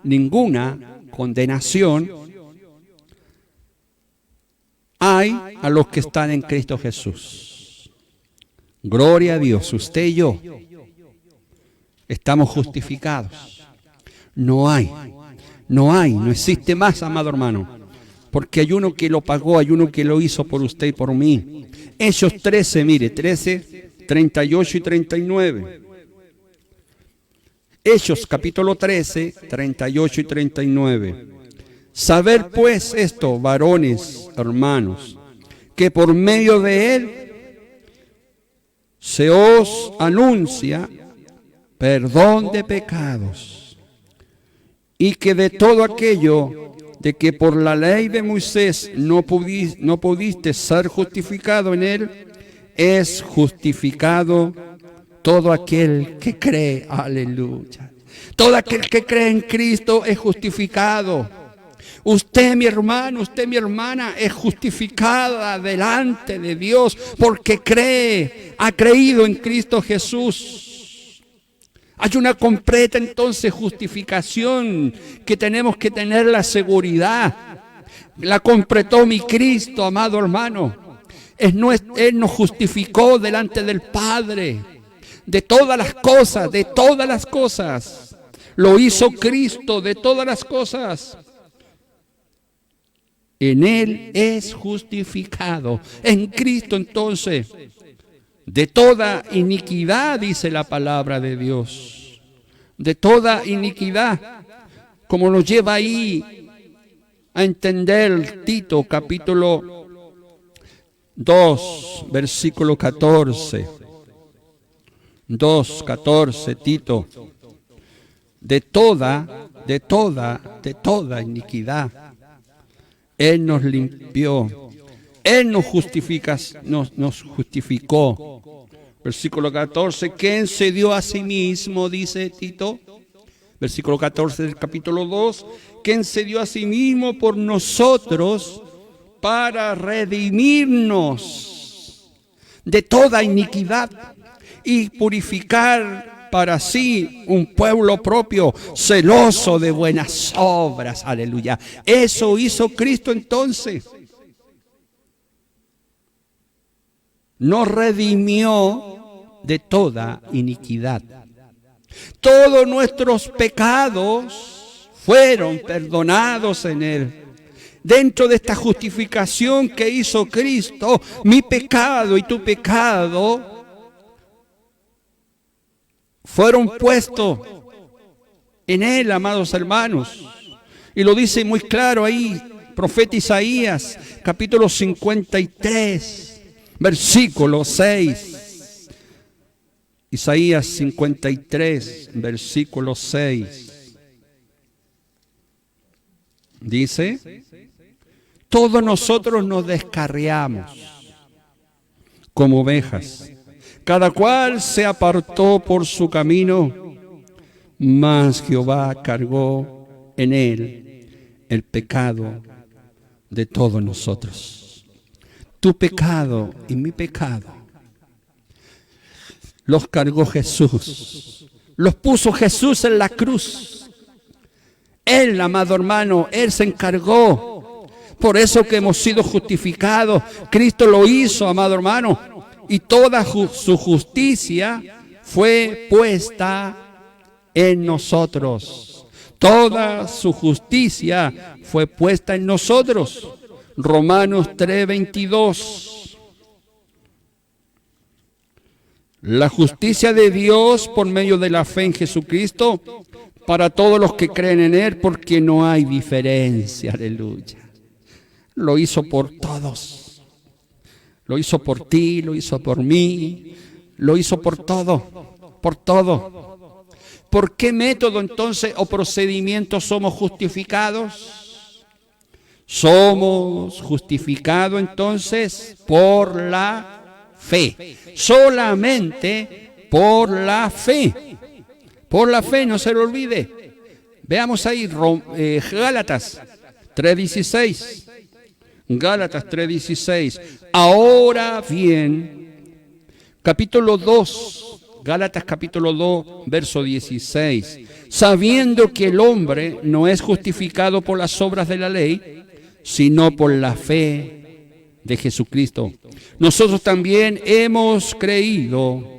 ninguna condenación hay a los que están en Cristo Jesús. Gloria a Dios, usted y yo estamos justificados. No existe más, amado hermano, porque hay uno que lo pagó, hay uno que lo hizo por usted y por mí. Hechos 13, mire, 13, 38 y 39. Hechos capítulo 13, 38 y 39. Saber pues esto, varones, hermanos, que por medio de Él se os anuncia perdón de pecados, y que de todo aquello de que por la ley de Moisés no pudiste ser justificado en Él, es justificado todo aquel que cree. Aleluya. Todo aquel que cree en Cristo es justificado. Usted, mi hermano, usted, mi hermana, es justificada delante de Dios porque cree, ha creído en Cristo Jesús. Hay una completa entonces justificación que tenemos que tener la seguridad. La completó mi Cristo, amado hermano. Él nos justificó delante del Padre. De todas las cosas. Lo hizo Cristo de todas las cosas. En Él es justificado. En Cristo entonces, de toda iniquidad, dice la palabra de Dios. De toda iniquidad. Como nos lleva ahí a entender Tito capítulo 2, versículo 14. 2:14, Tito, de toda iniquidad, Él nos limpió, Él nos justificó. Versículo 14, ¿quién se dio a sí mismo? Dice Tito. Versículo 14 del capítulo 2, ¿quién se dio a sí mismo por nosotros para redimirnos de toda iniquidad y purificar para sí un pueblo propio, celoso de buenas obras? Aleluya. Eso hizo Cristo entonces. Nos redimió de toda iniquidad. Todos nuestros pecados fueron perdonados en Él. Dentro de esta justificación que hizo Cristo, mi pecado y tu pecado fueron puestos en Él, amados hermanos. Y lo dice muy claro ahí, profeta Isaías, capítulo 53, versículo 6. Isaías 53, versículo 6. Dice, todos nosotros nos descarriamos como ovejas. Cada cual se apartó por su camino, mas Jehová cargó en él el pecado de todos nosotros. Tu pecado y mi pecado los cargó Jesús, los puso Jesús en la cruz. Él, amado hermano, Él se encargó. Por eso que hemos sido justificados. Cristo lo hizo, amado hermano, y toda su justicia fue puesta en nosotros. Toda su justicia fue puesta en nosotros. Romanos 3:22. La justicia de Dios por medio de la fe en Jesucristo para todos los que creen en Él, porque no hay diferencia. Aleluya. Lo hizo por todos. Lo hizo por ti, lo hizo por mí, lo hizo por todo, por todo. ¿Por qué método entonces o procedimiento somos justificados? Somos justificados entonces por la fe, solamente por la fe. Por la fe, no se lo olvide. Veamos ahí Gálatas 3:16. Gálatas 3:16. Ahora bien, capítulo 2, Gálatas capítulo 2, verso 16. Sabiendo que el hombre no es justificado por las obras de la ley, sino por la fe de Jesucristo. Nosotros también hemos creído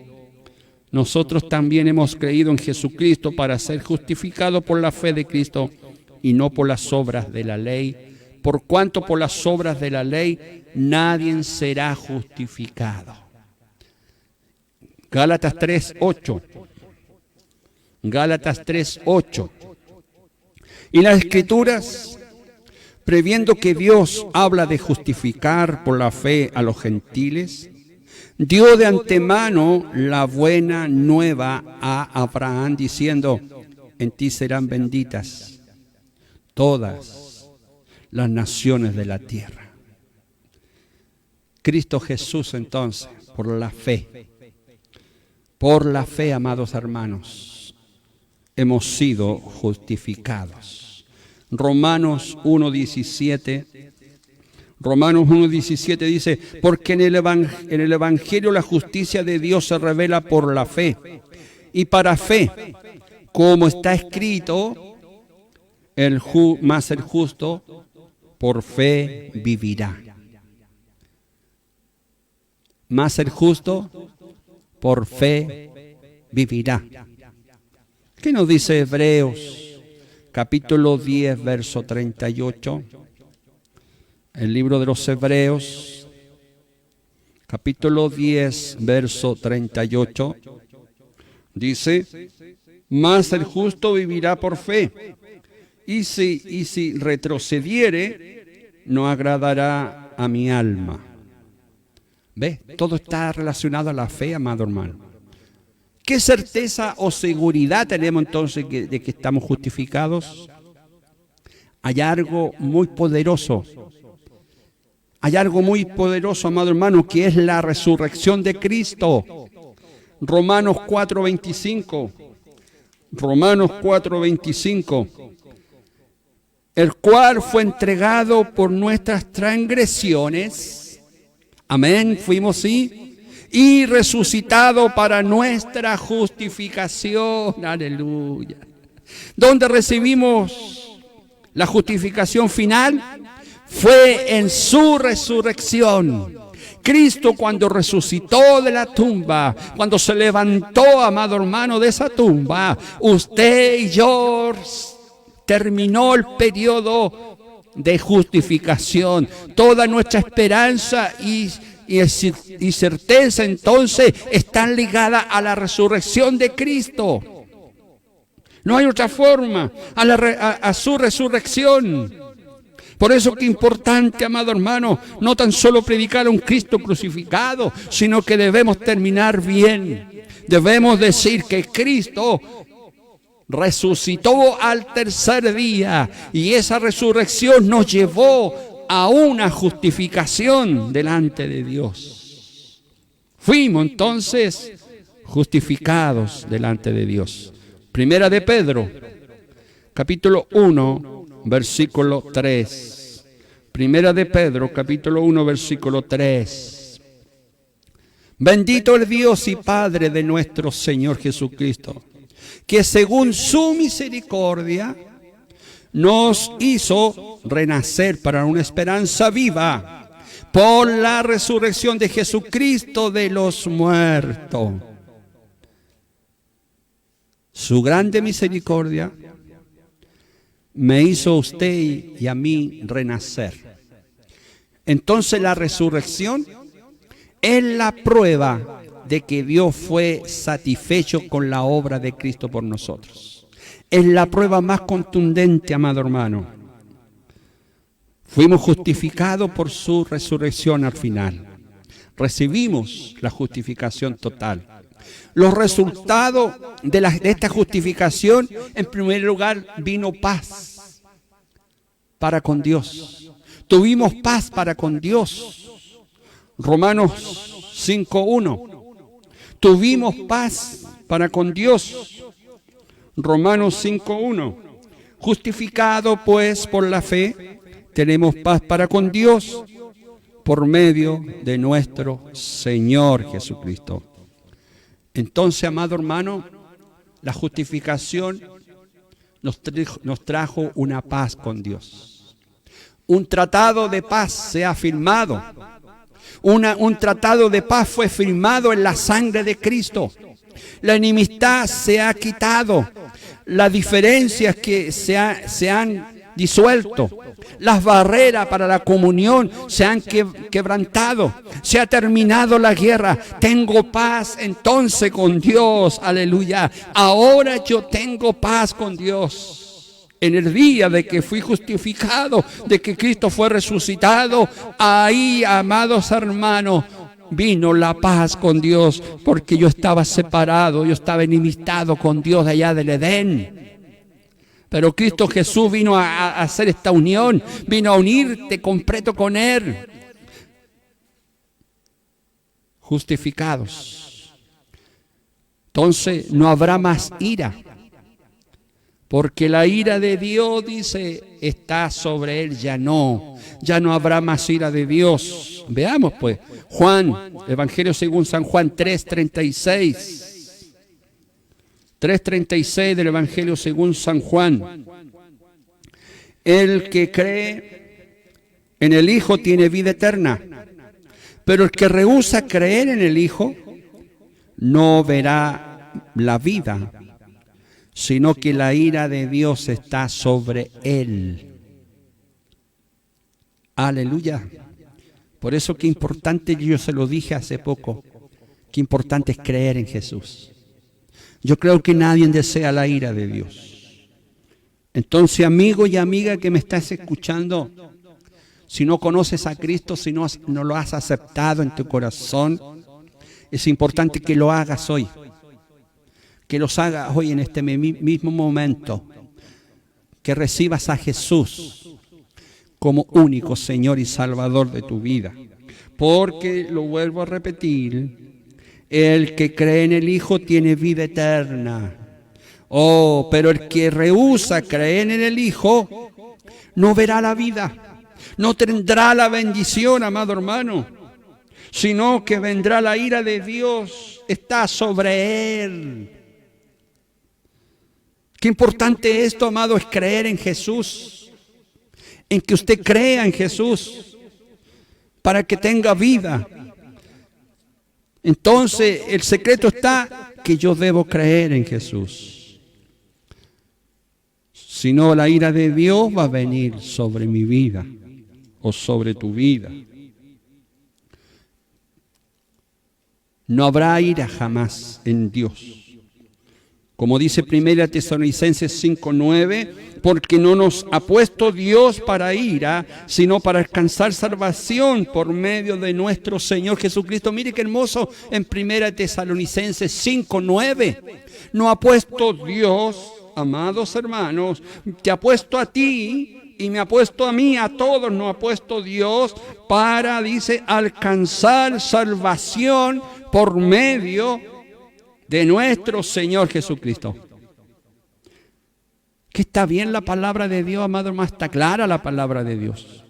en Jesucristo para ser justificados por la fe de Cristo y no por las obras de la ley, por cuanto por las obras de la ley nadie será justificado. Gálatas 3:8. Gálatas 3:8. Y las Escrituras, previendo que Dios habla de justificar por la fe a los gentiles, dio de antemano la buena nueva a Abraham, diciendo, en ti serán benditas todas las naciones de la tierra. Cristo Jesús entonces, por la fe, amados hermanos, hemos sido justificados. Romanos 1:17 dice, porque en el Evangelio la justicia de Dios se revela por la fe. Y para fe, como está escrito, el justo por fe vivirá. Mas el justo por fe vivirá. ¿Qué nos dice Hebreos? Capítulo 10, verso 38. El libro de los Hebreos, capítulo 10, verso 38. Dice, mas el justo vivirá por fe. Y si retrocediere, no agradará a mi alma. ¿Ve? Todo está relacionado a la fe, amado hermano. ¿Qué certeza o seguridad tenemos entonces de que estamos justificados? Hay algo muy poderoso. Hay algo muy poderoso, amado hermano, que es la resurrección de Cristo. Romanos 4:25. Romanos 4:25. El cual fue entregado por nuestras transgresiones. Amén, fuimos sí. Y resucitado para nuestra justificación. Aleluya. ¿Dónde recibimos la justificación final? Fue en su resurrección. Cristo, cuando resucitó de la tumba, cuando se levantó, amado hermano, de esa tumba, usted y yo terminó el periodo de justificación. Toda nuestra esperanza y certeza entonces están ligadas a la resurrección de Cristo. No hay otra forma, a su resurrección. Por eso que es importante, amado hermano, no tan solo predicar a un Cristo crucificado, sino que debemos terminar bien. Debemos decir que Cristo resucitó al tercer día y esa resurrección nos llevó a una justificación delante de Dios. Fuimos entonces justificados delante de Dios. Primera de Pedro, capítulo 1, versículo 3. Primera de Pedro, capítulo 1, versículo 3. Bendito el Dios y Padre de nuestro Señor Jesucristo, que según su misericordia nos hizo renacer para una esperanza viva por la resurrección de Jesucristo de los muertos. Su grande misericordia me hizo a usted y a mí renacer. Entonces la resurrección es la prueba de que Dios fue satisfecho con la obra de Cristo por nosotros. Es la prueba más contundente, amado hermano. Fuimos justificados por su resurrección al final. Recibimos la justificación total. Los resultados de esta justificación, en primer lugar, vino paz para con Dios. Tuvimos paz para con Dios. Romanos 5:1. Tuvimos paz para con Dios. Romanos 5:1. Justificado pues por la fe, tenemos paz para con Dios por medio de nuestro Señor Jesucristo. Entonces, amado hermano, la justificación nos trajo una paz con Dios. Un tratado de paz se ha firmado. Un tratado de paz fue firmado en la sangre de Cristo. La enemistad se ha quitado. Las diferencias que se han disuelto. Las barreras para la comunión se han quebrantado. Se ha terminado la guerra. Tengo paz entonces con Dios. Aleluya. Ahora yo tengo paz con Dios. En el día de que fui justificado, de que Cristo fue resucitado, ahí, amados hermanos, vino la paz con Dios, porque yo estaba separado, yo estaba enemistado con Dios de allá del Edén. Pero Cristo Jesús vino a hacer esta unión, vino a unirte completo con Él. Justificados. Entonces no habrá más ira, porque la ira de Dios, dice, está sobre Él, ya no habrá más ira de Dios. Veamos pues, Juan, Evangelio según San Juan 3:36. 3:36 del Evangelio según San Juan. El que cree en el Hijo tiene vida eterna, pero el que rehúsa creer en el Hijo no verá la vida, sino que la ira de Dios está sobre él. Aleluya. Por eso qué importante, yo se lo dije hace poco, qué importante es creer en Jesús. Yo creo que nadie desea la ira de Dios. Entonces, amigo y amiga que me estás escuchando, si no conoces a Cristo, si no lo has aceptado en tu corazón, es importante que lo hagas hoy. Que los hagas hoy en este mismo momento. Que recibas a Jesús como único Señor y Salvador de tu vida. Porque, lo vuelvo a repetir, el que cree en el Hijo tiene vida eterna. Oh, pero el que rehúsa creer en el Hijo no verá la vida, no tendrá la bendición, amado hermano, sino que vendrá la ira de Dios, está sobre él. Qué importante esto, amado, es creer en Jesús, en que usted crea en Jesús, para que tenga vida. Entonces, el secreto está que yo debo creer en Jesús. Si no, la ira de Dios va a venir sobre mi vida o sobre tu vida. No habrá ira jamás en Dios. Como dice 1 Tesalonicenses 5:9, porque no nos ha puesto Dios para ira, sino para alcanzar salvación por medio de nuestro Señor Jesucristo. Mire qué hermoso en 1 Tesalonicenses 5:9. No ha puesto Dios, amados hermanos, te ha puesto a ti y me ha puesto a mí, a todos nos ha puesto Dios para, dice, alcanzar salvación por medio de nuestro Señor Jesucristo. Que está bien la palabra de Dios, amado hermano, está clara la palabra de Dios.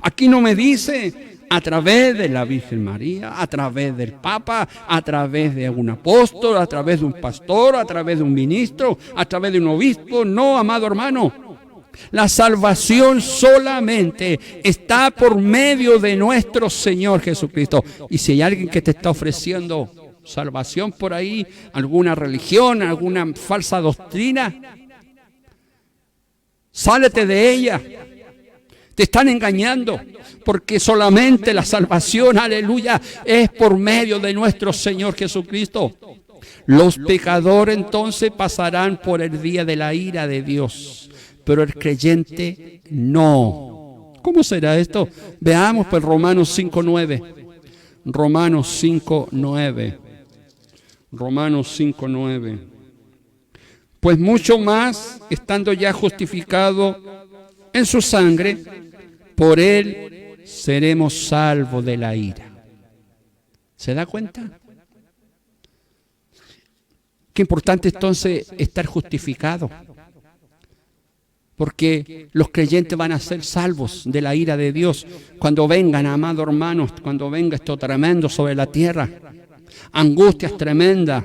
Aquí no me dice a través de la Virgen María, a través del Papa, a través de un apóstol, a través de un pastor, a través de un ministro, a través de un obispo. No, amado hermano. La salvación solamente está por medio de nuestro Señor Jesucristo. Y si hay alguien que te está ofreciendo salvación por ahí, alguna religión, alguna falsa doctrina, sálete de ella. Te están engañando, porque solamente la salvación, aleluya, es por medio de nuestro Señor Jesucristo. Los pecadores entonces pasarán por el día de la ira de Dios, pero el creyente no. ¿Cómo será esto? Veamos pues Romanos 5:9. Romanos 5:9. Romanos 5:9. Pues mucho más, estando ya justificado en su sangre, por él seremos salvos de la ira. ¿Se da cuenta? Qué importante entonces estar justificado. Porque los creyentes van a ser salvos de la ira de Dios cuando vengan, amados hermanos, cuando venga esto tremendo sobre la tierra. Angustias tremendas.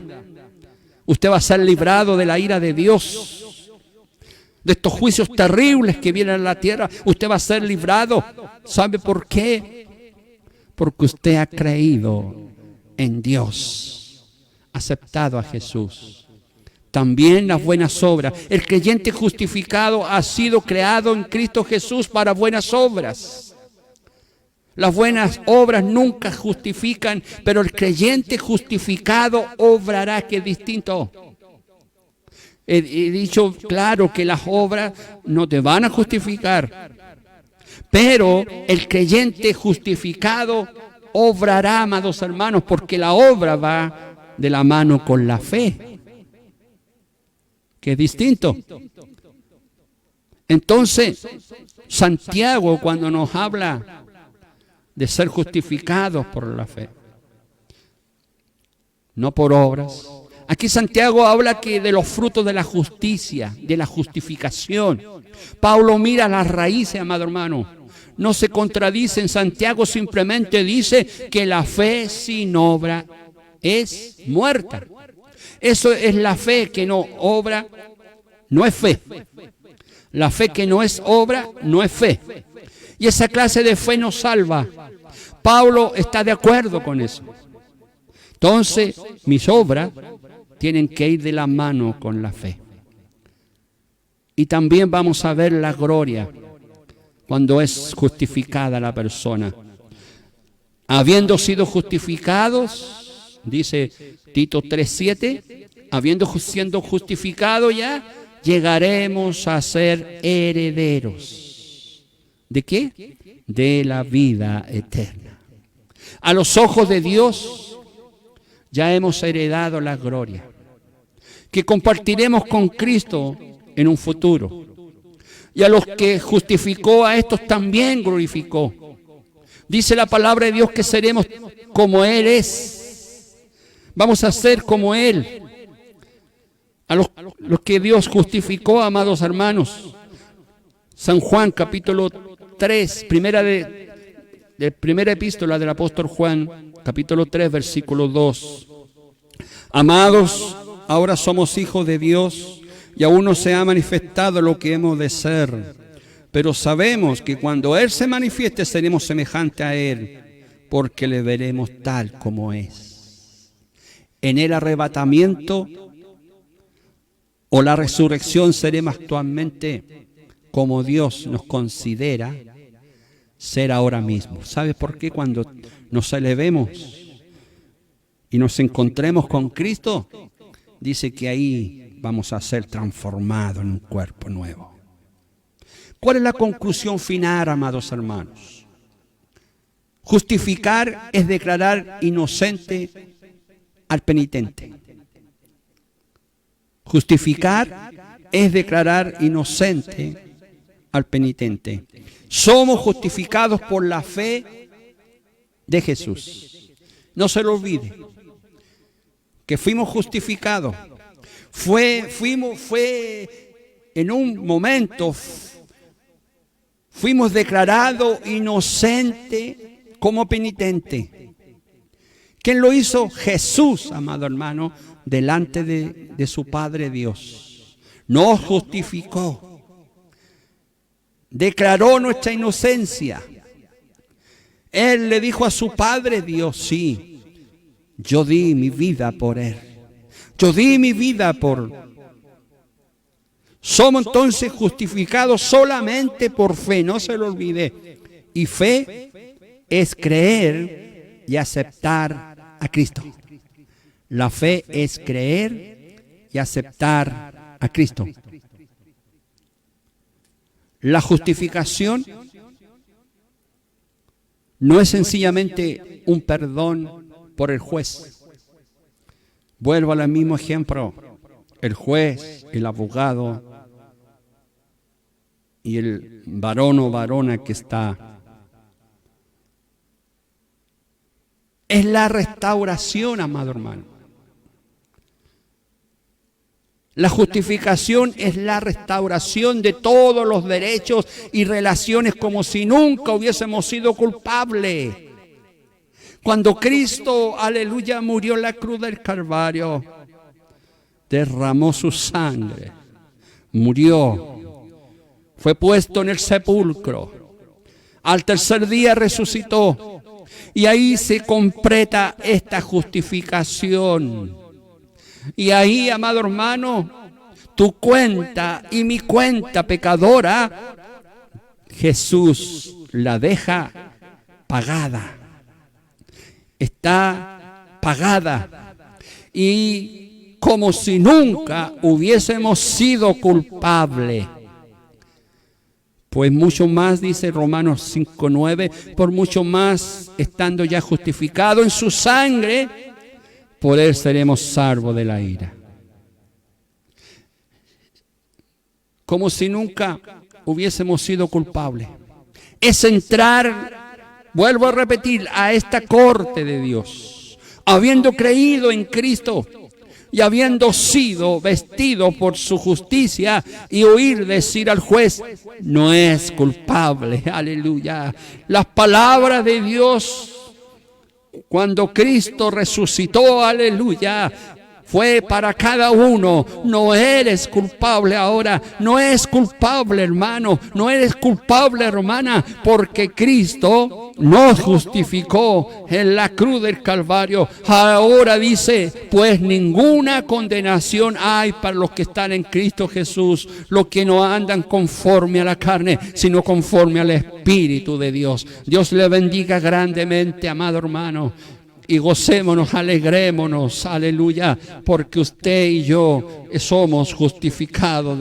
Usted va a ser librado de la ira de Dios, de estos juicios terribles que vienen a la tierra. Usted va a ser librado. ¿Sabe por qué? Porque usted ha creído en Dios, aceptado a Jesús. También las buenas obras. El creyente justificado ha sido creado en Cristo Jesús para buenas obras. Las buenas obras nunca justifican, pero el creyente justificado obrará, que es distinto. He dicho claro que las obras no te van a justificar, pero el creyente justificado obrará, amados hermanos, porque la obra va de la mano con la fe, que es distinto. Entonces, Santiago, cuando nos habla de ser justificados por la fe, no por obras. Aquí Santiago habla que de los frutos de la justicia, de la justificación. Pablo mira las raíces, amado hermano. No se contradice en Santiago, simplemente dice que la fe sin obra es muerta. Eso es la fe que no obra, no es fe. La fe que no es obra, no es fe. Y esa clase de fe nos salva. Pablo está de acuerdo con eso. Entonces, mis obras tienen que ir de la mano con la fe. Y también vamos a ver la gloria cuando es justificada la persona. Habiendo sido justificados, dice Tito 3:7, siendo justificados ya, llegaremos a ser herederos. ¿De qué? De la vida eterna. A los ojos de Dios ya hemos heredado la gloria, que compartiremos con Cristo en un futuro. Y a los que justificó, a estos también glorificó. Dice la palabra de Dios que seremos como Él es. Vamos a ser como Él. A los que Dios justificó, amados hermanos. San Juan, capítulo 3, primera epístola del apóstol Juan, capítulo 3, versículo 2. Amados, ahora somos hijos de Dios y aún no se ha manifestado lo que hemos de ser. Pero sabemos que cuando Él se manifieste seremos semejantes a Él, porque le veremos tal como es. En el arrebatamiento o la resurrección seremos actualmente como Dios nos considera ser ahora mismo. ¿Sabes por qué? Cuando nos elevemos y nos encontremos con Cristo, dice que ahí vamos a ser transformados en un cuerpo nuevo. ¿Cuál es la conclusión final, amados hermanos? Justificar es declarar inocente al penitente. Justificar es declarar inocente al penitente. Somos justificados por la fe de Jesús. No se lo olvide que fuimos justificados. Fue en un momento, fuimos declarados inocentes como penitente. ¿Quién lo hizo? Jesús, amado hermano, delante de su Padre Dios. Nos justificó. Declaró nuestra inocencia. Él le dijo a su Padre Dios, sí, yo di mi vida por Él. Yo di mi vida por... Somos entonces justificados solamente por fe, no se lo olvide. Y fe es creer y aceptar a Cristo. La fe es creer y aceptar a Cristo. La justificación no es sencillamente un perdón por el juez. Vuelvo al mismo ejemplo. El juez, el abogado y el varón o varona que está. Es la restauración, amado hermano. La justificación es la restauración de todos los derechos y relaciones como si nunca hubiésemos sido culpables. Cuando Cristo, aleluya, murió en la cruz del Calvario, derramó su sangre, murió, fue puesto en el sepulcro, al tercer día resucitó y ahí se completa esta justificación. Y ahí, amado hermano, tu cuenta y mi cuenta pecadora, Jesús la deja pagada. Está pagada. Y como si nunca hubiésemos sido culpables. Pues mucho más, dice Romanos 5:9, por mucho más, estando ya justificado en su sangre, por Él seremos salvos de la ira. Como si nunca hubiésemos sido culpables. Es entrar, vuelvo a repetir, a esta corte de Dios, habiendo creído en Cristo y habiendo sido vestido por su justicia y oír decir al juez, no es culpable. Aleluya. Las palabras de Dios, cuando Cristo resucitó, aleluya, fue para cada uno. No eres culpable ahora, no es culpable, hermano, no eres culpable, hermana, porque Cristo nos justificó en la cruz del Calvario. Ahora dice, pues ninguna condenación hay para los que están en Cristo Jesús, los que no andan conforme a la carne, sino conforme al Espíritu de Dios. Dios le bendiga grandemente, amado hermano. Y gocémonos, alegrémonos, aleluya, porque usted y yo somos justificados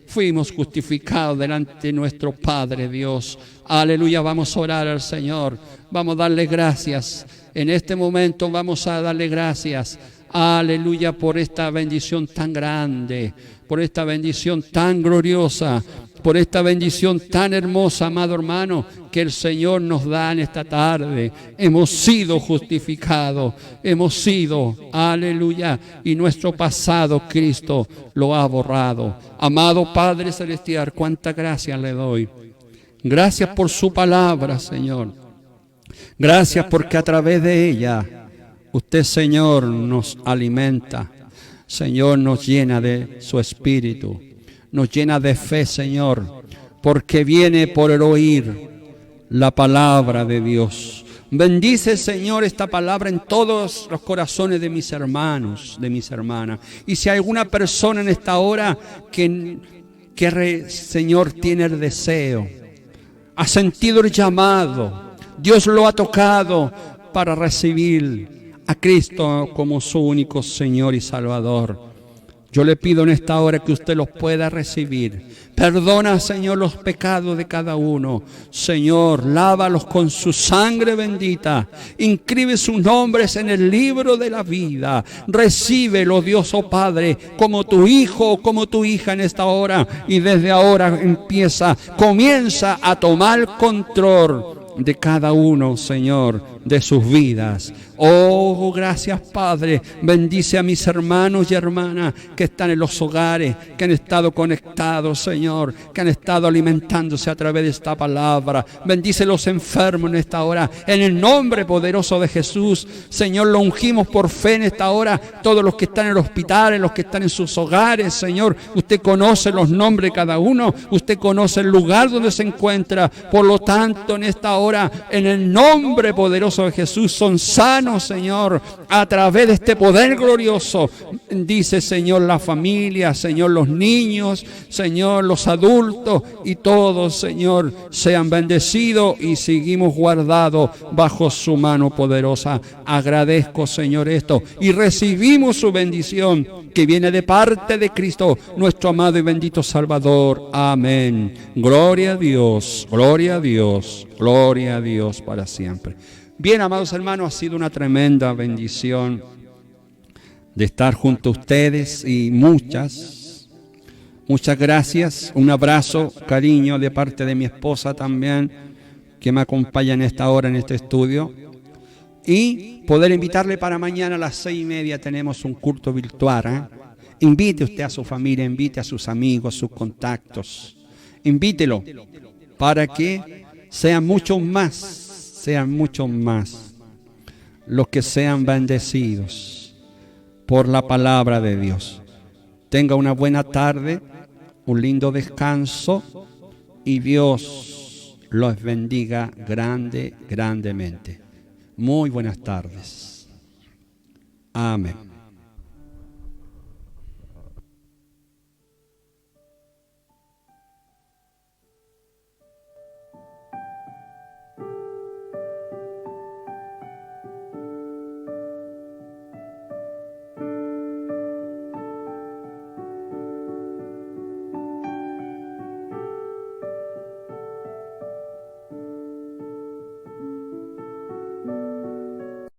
fuimos justificados delante de nuestro Padre Dios. Aleluya, vamos a orar al Señor, vamos a darle gracias. En este momento vamos a darle gracias Aleluya, por esta bendición tan grande, por esta bendición tan gloriosa, por esta bendición tan hermosa, amado hermano, que el Señor nos da en esta tarde. Hemos sido justificados, hemos sido, aleluya, y nuestro pasado Cristo lo ha borrado. Amado Padre Celestial, cuánta gracia le doy. Gracias por su palabra, Señor. Gracias porque a través de ella, usted, Señor, nos alimenta. Señor, nos llena de su Espíritu. Nos llena de fe, Señor, porque viene por el oír la palabra de Dios. Bendice, Señor, esta palabra en todos los corazones de mis hermanos, de mis hermanas. Y si hay alguna persona en esta hora que Señor, tiene el deseo, ha sentido el llamado, Dios lo ha tocado para recibir a Cristo como su único Señor y Salvador. Yo le pido en esta hora que usted los pueda recibir. Perdona, Señor, los pecados de cada uno. Señor, lávalos con su sangre bendita. Inscribe sus nombres en el libro de la vida. Recíbelo, Dios, oh Padre, como tu hijo o como tu hija en esta hora. Y desde ahora comienza a tomar control de cada uno, Señor, de sus vidas. Oh, gracias, Padre. Bendice a mis hermanos y hermanas que están en los hogares, que han estado conectados, Señor, que han estado alimentándose a través de esta palabra. Bendice a los enfermos en esta hora, en el nombre poderoso de Jesús. Señor, lo ungimos por fe en esta hora. Todos los que están en el hospital, los que están en sus hogares, Señor, usted conoce los nombres de cada uno, usted conoce el lugar donde se encuentra. Por lo tanto, en esta hora, en el nombre poderoso de Jesús, son sanos, Señor, a través de este poder glorioso. Dice, Señor, la familia, Señor, los niños, Señor, los adultos y todos, Señor, sean bendecidos y seguimos guardados bajo su mano poderosa. Agradezco, Señor, esto y recibimos su bendición que viene de parte de Cristo, nuestro amado y bendito Salvador. Amén. Gloria a Dios, gloria a Dios, gloria a Dios para siempre. Bien, amados hermanos, ha sido una tremenda bendición de estar junto a ustedes y muchas gracias. Un abrazo, cariño de parte de mi esposa también, que me acompaña en esta hora en este estudio. Y poder invitarle para mañana a las 6:30 tenemos un culto virtual. Invite usted a su familia, invite a sus amigos, sus contactos. Invítelo para que sean muchos más los que sean bendecidos por la palabra de Dios. Tenga una buena tarde, un lindo descanso y Dios los bendiga grandemente. Muy buenas tardes. Amén.